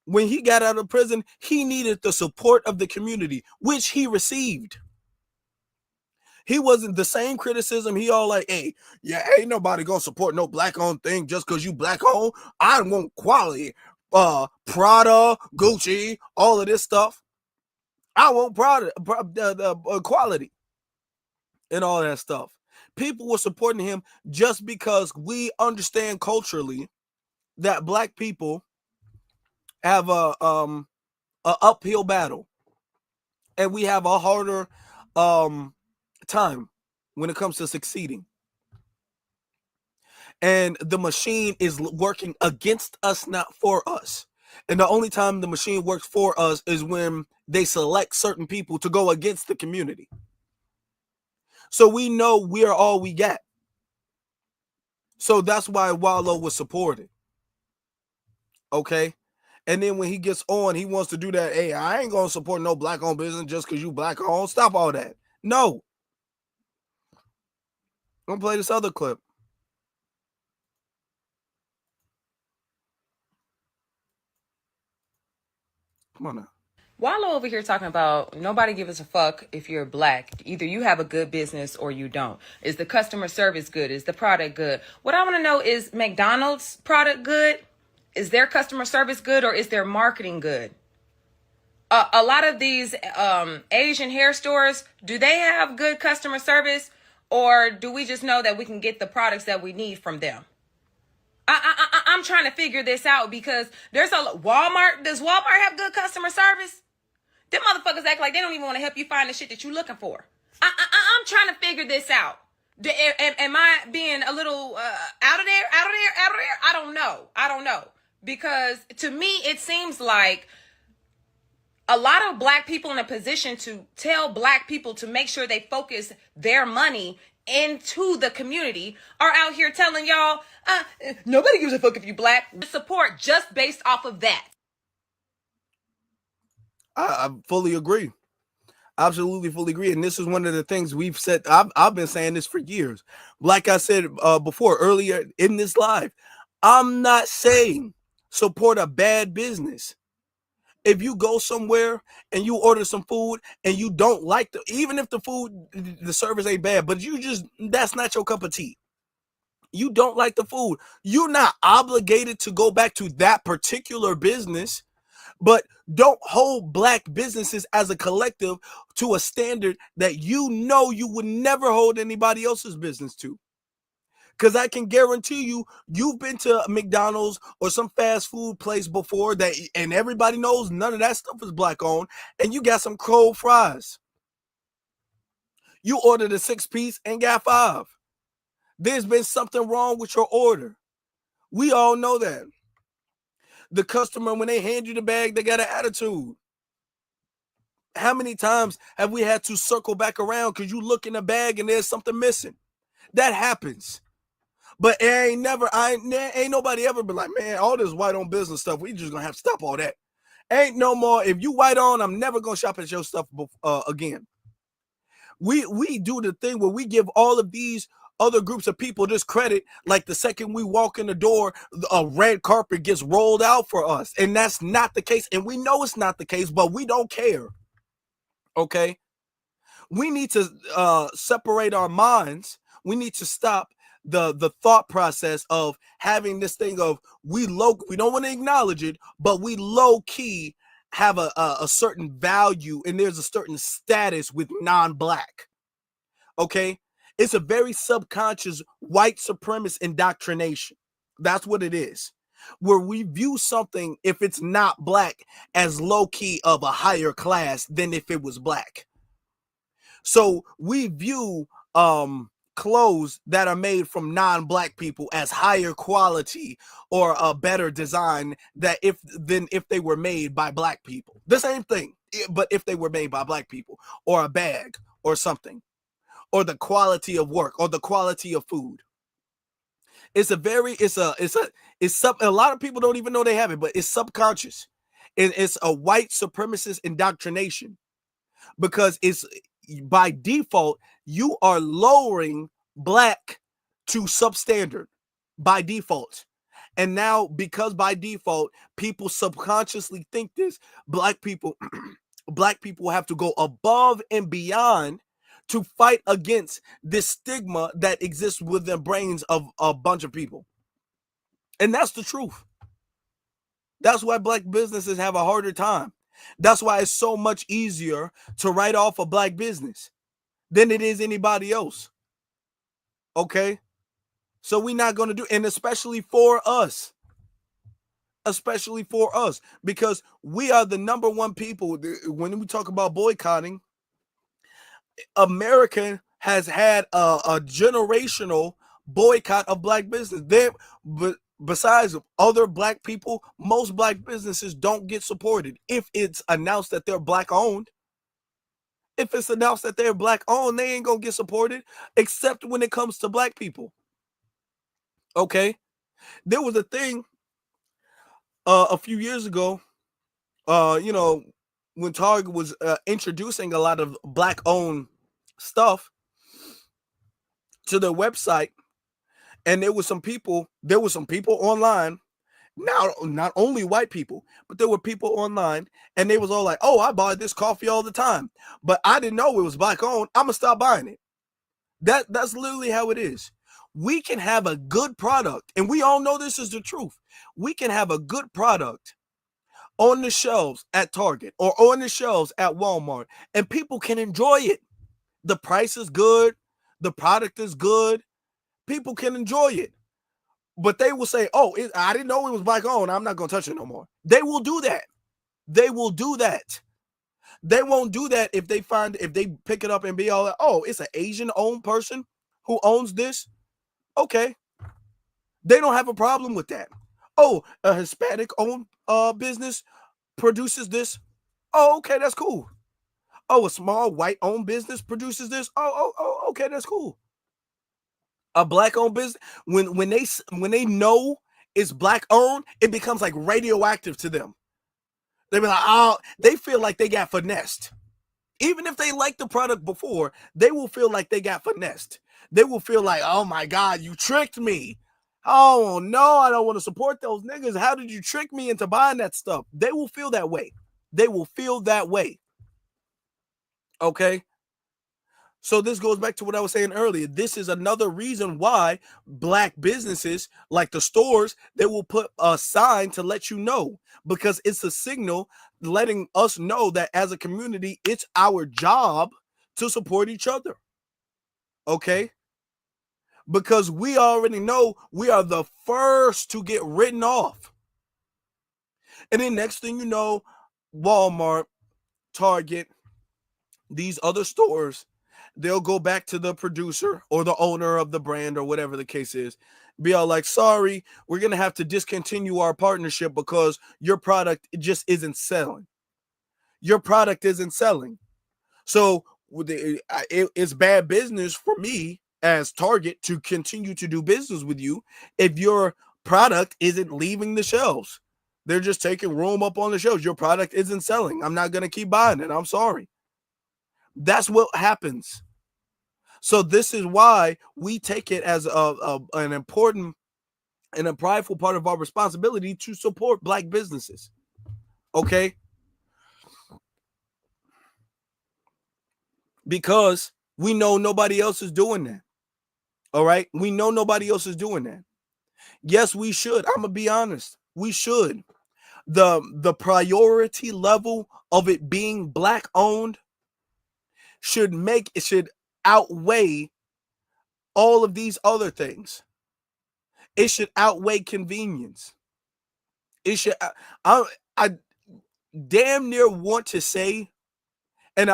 When he got out of prison, he needed the support of the community, which he received. He wasn't the same criticism. He all like, hey, yeah, ain't nobody gonna support no black-owned thing just because you black-owned. I want quality. Prada, Gucci, all of this stuff. I want quality and all that stuff. People were supporting him just because we understand culturally that black people have a uphill battle, and we have a harder time when it comes to succeeding. And the machine is working against us, not for us. And the only time the machine works for us is when they select certain people to go against the community. So we know we are all we got. So that's why Wallow was supported. Okay? And then when he gets on, he wants to do that. Hey, I ain't going to support no black-owned business just because you black-owned. Stop all that. No. I'm going to play this other clip. Come on now. Wallow over here talking about nobody gives a fuck if you're black. Either you have a good business or you don't. Is the customer service good? Is the product good? What I want to know is McDonald's product good? Is their customer service good, or is their marketing good? A lot of these Asian hair stores, do they have good customer service, or do we just know that we can get the products that we need from them? I'm trying to figure this out, because there's Walmart. Does Walmart have good customer service? Them motherfuckers act like they don't even want to help you find the shit that you're looking for. I'm trying to figure this out. Am I being a little out of there? I don't know. Because to me, it seems like a lot of black people in a position to tell black people to make sure they focus their money into the community are out here telling y'all, nobody gives a fuck if you black. Support just based off of that. I fully agree. Absolutely fully agree. And this is one of the things we've said. I've been saying this for years. Like I said before, earlier in this live, I'm not saying support a bad business. If you go somewhere and you order some food and you don't like even if the service ain't bad, but that's not your cup of tea. You don't like the food. You're not obligated to go back to that particular business, but don't hold black businesses as a collective to a standard that you would never hold anybody else's business to. Because I can guarantee you've been to McDonald's or some fast food place before and everybody knows none of that stuff is black owned, and you got some cold fries. You ordered a 6-piece and got 5. There's been something wrong with your order. We all know that. The customer, when they hand you the bag, they got an attitude. How many times have we had to circle back around because you look in the bag and there's something missing? That happens. But ain't nobody ever been like, man, all this white on business stuff, we just gonna have to stop all that. Ain't no more. If you white on, I'm never gonna shop at your stuff again. We do the thing where we give all of these other groups of people this credit, like the second we walk in the door, a red carpet gets rolled out for us. And that's not the case. And we know it's not the case, but we don't care. Okay. We need to separate our minds. We need to stop the thought process of having this thing of we don't want to acknowledge it, but we low key have a certain value and there's a certain status with non-black. Okay, it's a very subconscious white supremacist indoctrination. That's what it is, where we view something, if it's not black, as low key of a higher class than if it was black. So we view clothes that are made from non-black people as higher quality or a better design than if they were made by black people. The same thing, but if they were made by black people, or a bag or something, or the quality of work or the quality of food. It's a lot of people don't even know they have it, but it's subconscious. It's a white supremacist indoctrination, because it's by default, you are lowering black to substandard by default. And now, because by default, people subconsciously think this, black people have to go above and beyond to fight against this stigma that exists within the brains of a bunch of people. And that's the truth. That's why black businesses have a harder time. That's why it's so much easier to write off a black business than it is anybody else. Okay? So we're not going to do, and especially for us, because we are the number one people. When we talk about boycotting, America has had a generational boycott of black business. But besides other black people, most black businesses don't get supported if it's announced that they're black owned. If it's announced that they're black owned, they ain't gonna get supported, except when it comes to black people. Okay, there was a thing a few years ago, when Target was introducing a lot of black owned stuff to their website, and there were some people online. Now, not only white people, but there were people online, and they was all like, "Oh, I buy this coffee all the time, but I didn't know it was black owned. I'm gonna stop buying it." That's literally how it is. We can have a good product, and we all know this is the truth. We can have a good product on the shelves at Target or on the shelves at Walmart, and people can enjoy it. The price is good, the product is good, people can enjoy it. But they will say, "Oh, I didn't know it was black owned. I'm not gonna touch it no more." They will do that. They will do that. They won't do that if they pick it up and be all like, "Oh, it's an Asian owned person who owns this." Okay, they don't have a problem with that. Oh, a Hispanic owned business produces this. Oh, okay, that's cool. Oh, a small white owned business produces this. Oh, okay, that's cool. A black owned business, when they know it's black owned, it becomes like radioactive to them. They be like, oh, they feel like they got finessed. Even if they liked the product before, they will feel like they got finessed. They will feel like, oh my God, you tricked me. Oh no, I don't want to support those niggas. How did you trick me into buying that stuff? They will feel that way. They will feel that way. Okay. So this goes back to what I was saying earlier. This is another reason why black businesses, like the stores, they will put a sign to let you know, because it's a signal letting us know that as a community, it's our job to support each other. Okay? Because we already know we are the first to get written off. And then next thing you know, Walmart, Target, these other stores, they'll go back to the producer or the owner of the brand or whatever the case is, be all like, sorry, we're going to have to discontinue our partnership because your product just isn't selling. Your product isn't selling. So it's bad business for me as Target to continue to do business with you if your product isn't leaving the shelves. They're just taking room up on the shelves. Your product isn't selling. I'm not going to keep buying it. I'm sorry. That's what happens. So this is why we take it as an important and a prideful part of our responsibility to support Black businesses. Okay? Because we know nobody else is doing that. All right? We know nobody else is doing that. Yes, we should. I'm going to be honest. We should. The priority level of it being Black owned should outweigh all of these other things. It should outweigh convenience. It should. I damn near want to say, and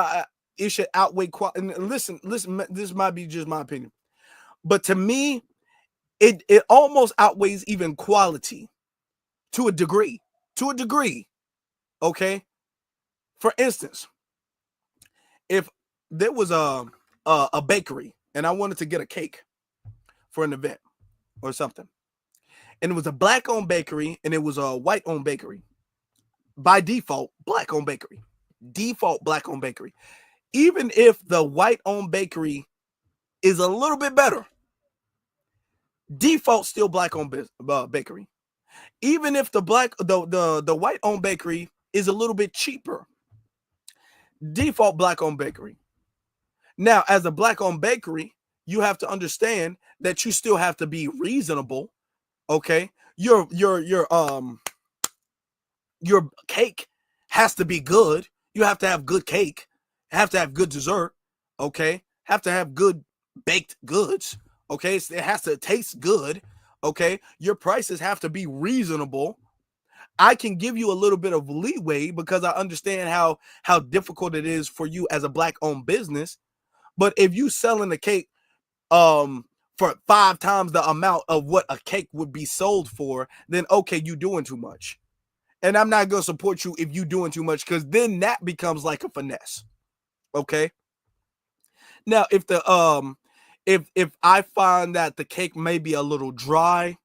it should outweigh quality. And listen. This might be just my opinion, but to me, it almost outweighs even quality to a degree. To a degree, okay. For instance, if there was a bakery and I wanted to get a cake for an event or something, and it was a Black-owned bakery and it was a white-owned bakery, by default, Black-owned bakery. Default Black-owned bakery. Even if the white-owned bakery is a little bit better, default still Black-owned bakery. Even if the white-owned bakery is a little bit cheaper, default Black-owned bakery. Now, as a Black-owned bakery, you have to understand that you still have to be reasonable. Okay, your cake has to be good. You have to have good cake. Have to have good dessert. Okay, have to have good baked goods. Okay, so it has to taste good. Okay, your prices have to be reasonable. I can give you a little bit of leeway because I understand how difficult it is for you as a Black-owned business. But if you selling a cake for 5 times the amount of what a cake would be sold for, then okay, you doing too much. And I'm not going to support you if you doing too much, because then that becomes like a finesse. Okay. Now, if the if I find that the cake may be a little dry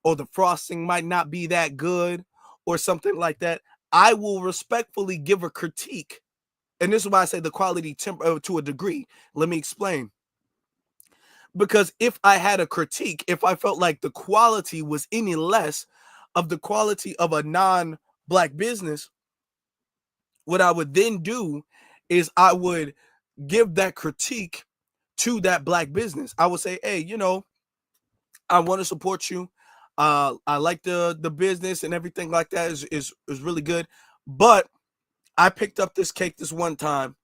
or the frosting might not be that good or something like that, I will respectfully give a critique. And this is why I say the quality to a degree. Let me explain. Because if I had a critique, if I felt like the quality was any less of the quality of a non-Black business, what I would then do is I would give that critique to that Black business. I would say, hey, I want to support you. I like the business and everything like that is really good. But I picked up this cake this one time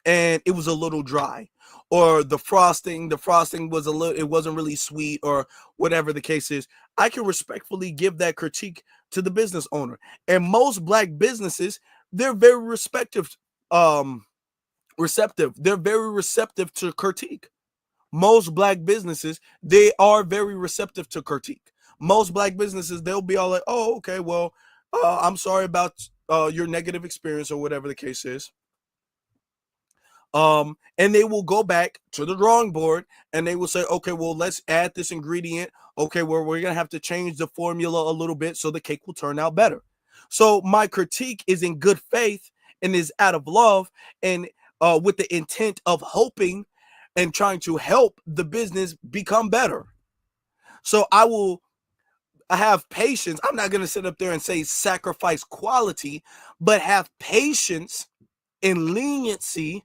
and it was a little dry, or the frosting was it wasn't really sweet, or whatever the case is. I can respectfully give that critique to the business owner. And most Black businesses, they're very receptive. They're very receptive to critique. Most Black businesses, they are very receptive to critique. Most Black businesses, they'll be all like, oh, okay, well, I'm sorry about your negative experience or whatever the case is. And they will go back to the drawing board and they will say, okay, well, let's add this ingredient. Okay, well, we're going to have to change the formula a little bit so the cake will turn out better. So my critique is in good faith and is out of love and with the intent of hoping and trying to help the business become better. So I have patience. I'm not going to sit up there and say sacrifice quality, but have patience and leniency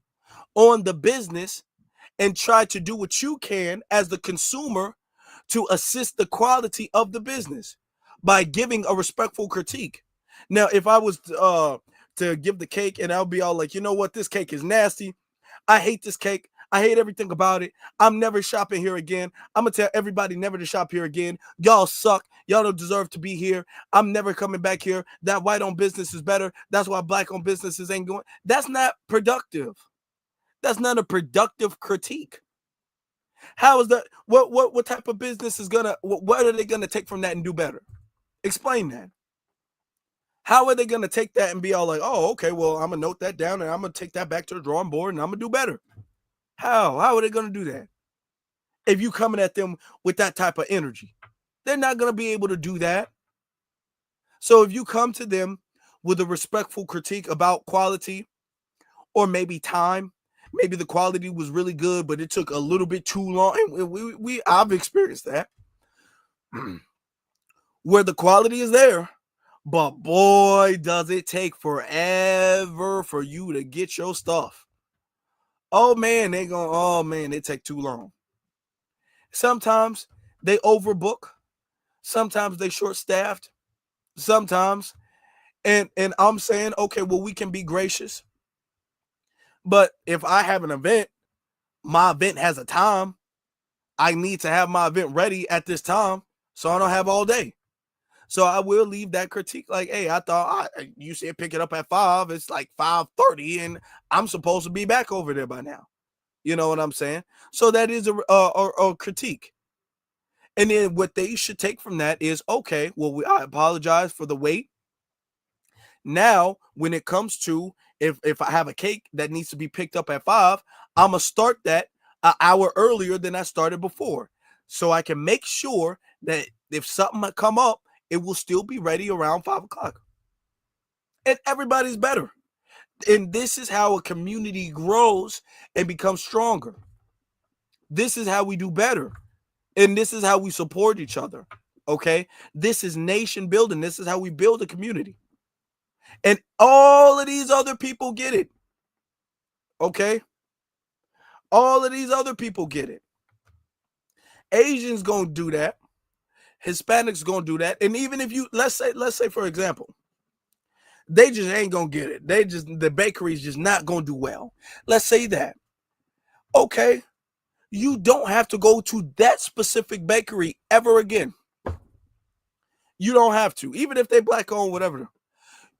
on the business and try to do what you can as the consumer to assist the quality of the business by giving a respectful critique. Now, if I was to give the cake and I'll be all like, you know what, this cake is nasty. I hate this cake. I hate everything about it. I'm never shopping here again. I'm going to tell everybody never to shop here again. Y'all suck. Y'all don't deserve to be here. I'm never coming back here. That white-owned business is better. That's why Black-owned businesses ain't going. That's not productive. That's not a productive critique. How is that? What type of business is gonna? What are they gonna take from that and do better? Explain that. How are they gonna take that and be all like, oh, okay, well, I'm gonna note that down and I'm gonna take that back to the drawing board and I'm gonna do better? How are they gonna do that? If you coming at them with that type of energy, they're not gonna be able to do that. So if you come to them with a respectful critique about quality or maybe time, maybe the quality was really good, but it took a little bit too long. And I've experienced that where the quality is there, but boy, does it take forever for you to get your stuff. Oh man, they take too long. Sometimes they overbook. Sometimes they short-staffed. Sometimes. And I'm saying, okay, well, we can be gracious. But if I have an event, my event has a time. I need to have my event ready at this time, so I don't have all day. So I will leave that critique like, hey, I thought you said pick it up at 5. It's like 5:30, and I'm supposed to be back over there by now. You know what I'm saying? So that is a critique. And then what they should take from that is, okay, well, I apologize for the wait. Now, when it comes to if I have a cake that needs to be picked up at 5, I'm gonna start that an hour earlier than I started before, so I can make sure that if something might come up, it will still be ready around 5 o'clock. And everybody's better. And this is how a community grows and becomes stronger. This is how we do better. And this is how we support each other. Okay? This is nation building. This is how we build a community. And all of these other people get it. Okay? All of these other people get it. Asians gonna do that. Hispanics gonna do that. And even if you let's say for example, they just ain't gonna get it. The bakery's just not gonna do well. Let's say that. Okay, you don't have to go to that specific bakery ever again. You don't have to, even if they black owned, whatever.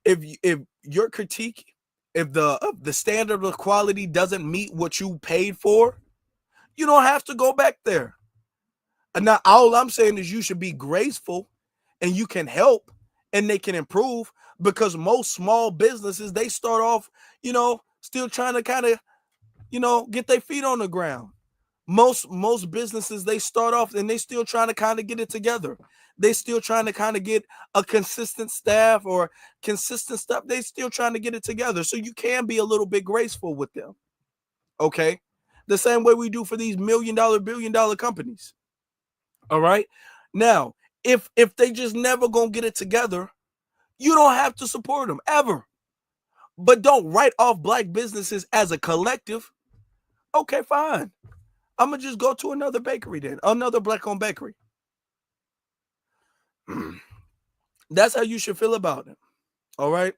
If your critique, if the standard of quality doesn't meet what you paid for, you don't have to go back there. And now all I'm saying is you should be graceful and you can help and they can improve, because most small businesses, they start off, still trying to kind of, get their feet on the ground. Most businesses, they start off and they still trying to kind of get it together. They still trying to kind of get a consistent staff or consistent stuff. They still trying to get it together. So you can be a little bit graceful with them. Okay. The same way we do for these $1 million, $billion companies. All right. Now, if they just never gonna get it together, you don't have to support them ever. But don't write off black businesses as a collective. Okay, fine. I'm gonna just go to another bakery then, another black-owned bakery. That's how you should feel about it. All right.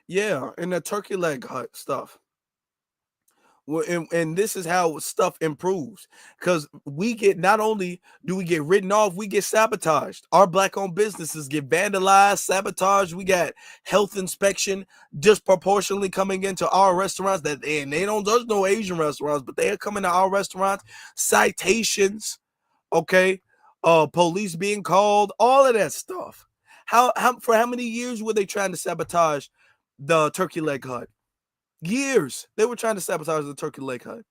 Yeah, and the turkey leg hut stuff. Well, and this is how stuff improves, because we get, not only do we get written off, we get sabotaged. Our black-owned businesses get vandalized, sabotaged. We got health inspection disproportionately coming into our restaurants and they don't. There's no Asian restaurants, but they are coming to our restaurants. Citations, okay, police being called, all of that stuff. How for how many years were they trying to sabotage the turkey leg hut? Years they were trying to sabotage the turkey leg hut.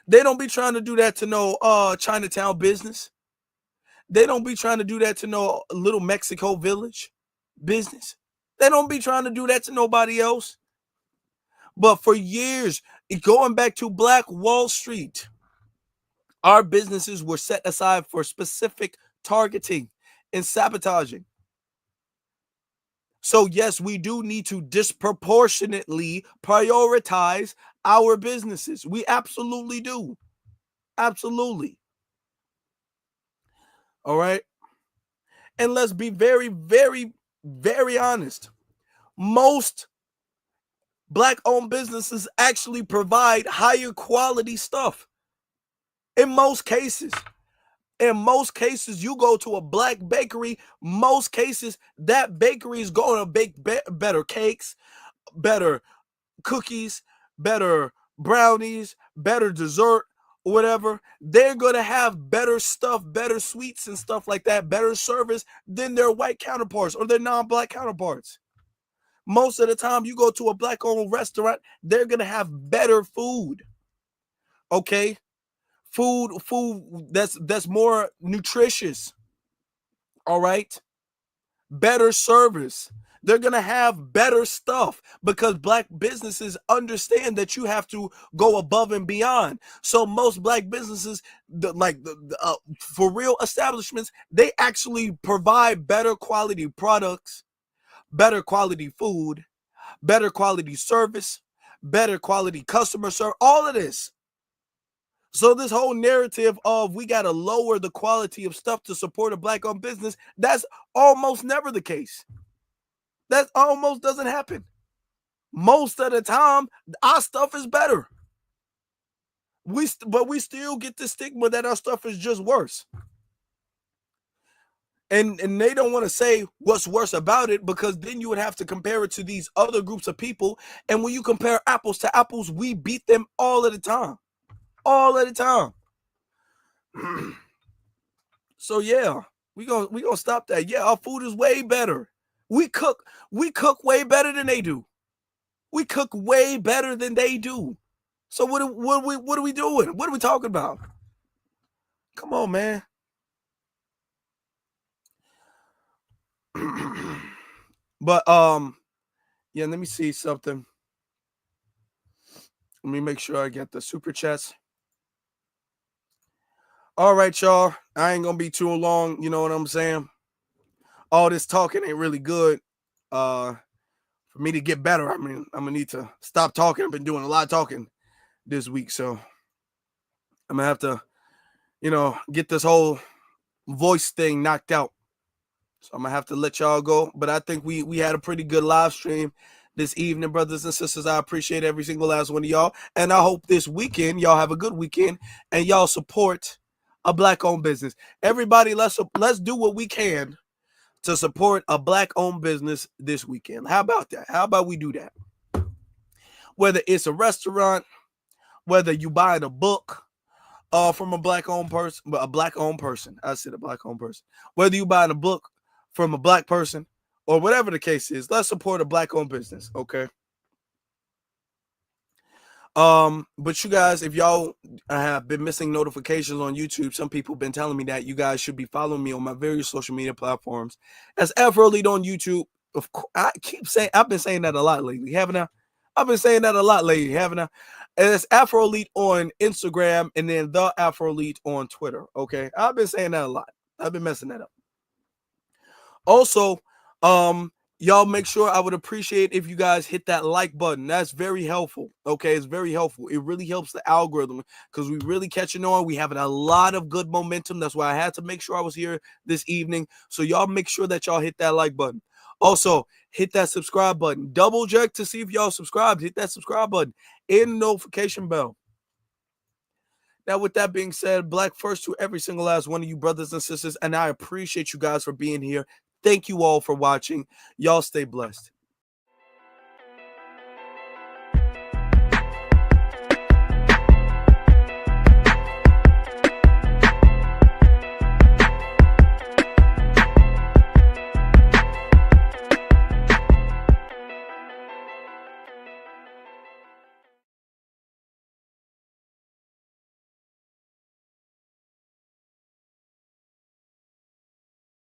They don't be trying to do that to no Chinatown business. They don't be trying to do that to no Little Mexico Village business. They don't be trying to do that to nobody else. But for years, going back to Black Wall Street, our businesses were set aside for specific targeting and sabotaging. So yes, we do need to disproportionately prioritize our businesses. We absolutely do. Absolutely. All right. And let's be very, very, very honest. Most black-owned businesses actually provide higher quality stuff. In most cases. In most cases, you go to a black bakery, most cases, that bakery is going to bake better cakes, better cookies, better brownies, better dessert, or whatever. They're going to have better stuff, better sweets and stuff like that, better service than their white counterparts or their non-black counterparts. Most of the time you go to a black-owned restaurant, they're going to have better food. Okay? Food that's more nutritious. All right? Better service. They're going to have better stuff because black businesses understand that you have to go above and beyond. So most black businesses, for real establishments, they actually provide better quality products, better quality food, better quality service, better quality customer service, all of this. So this whole narrative of we got to lower the quality of stuff to support a black-owned business, that's almost never the case. That almost doesn't happen. Most of the time, our stuff is better. But we still get the stigma that our stuff is just worse. And they don't want to say what's worse about it, because then you would have to compare it to these other groups of people. And when you compare apples to apples, we beat them all of the time. All of the time. So yeah, we gonna stop that. Yeah, our food is way better. We cook way better than they do. We cook way better than they do. So what are we doing? What are we talking about? Come on, man. But yeah, let me see something. Let me make sure I get the super chats. All right, y'all. I ain't gonna be too long. You know what I'm saying? All this talking ain't really good. For me to get better, I mean, I'm gonna need to stop talking. I've been doing a lot of talking this week, so I'm gonna have to, get this whole voice thing knocked out. So I'm gonna have to let y'all go. But I think we had a pretty good live stream this evening, brothers and sisters. I appreciate every single last one of y'all, and I hope this weekend y'all have a good weekend and y'all support a black-owned business. Everybody, let's do what we can to support a black-owned business this weekend. How about that? How about we do that? Whether it's a restaurant, whether you buying a book from a black-owned person. I said a black-owned person. Whether you buying a book from a black person or whatever the case is, let's support a black-owned business, okay? But you guys, if y'all have been missing notifications on YouTube, some people have been telling me that you guys should be following me on my various social media platforms as Afro Lead on YouTube. Of course, I've been saying that a lot lately, haven't I? I've been saying that a lot lately, haven't I? And it's Afro Lead on Instagram and then the Afro Lead on Twitter. Okay, I've been saying that a lot. I've been messing that up. Also, y'all make sure, I would appreciate if you guys hit that like button. That's very helpful. Okay, it's very helpful. It really helps the algorithm because we really catching on. We having a lot of good momentum. That's why I had to make sure I was here this evening. So y'all make sure that y'all hit that like button. Also, hit that subscribe button. Double check to see if y'all subscribed. Hit that subscribe button and the notification bell. Now, with that being said, black first to every single last one of you brothers and sisters, and I appreciate you guys for being here. Thank you all for watching. Y'all stay blessed.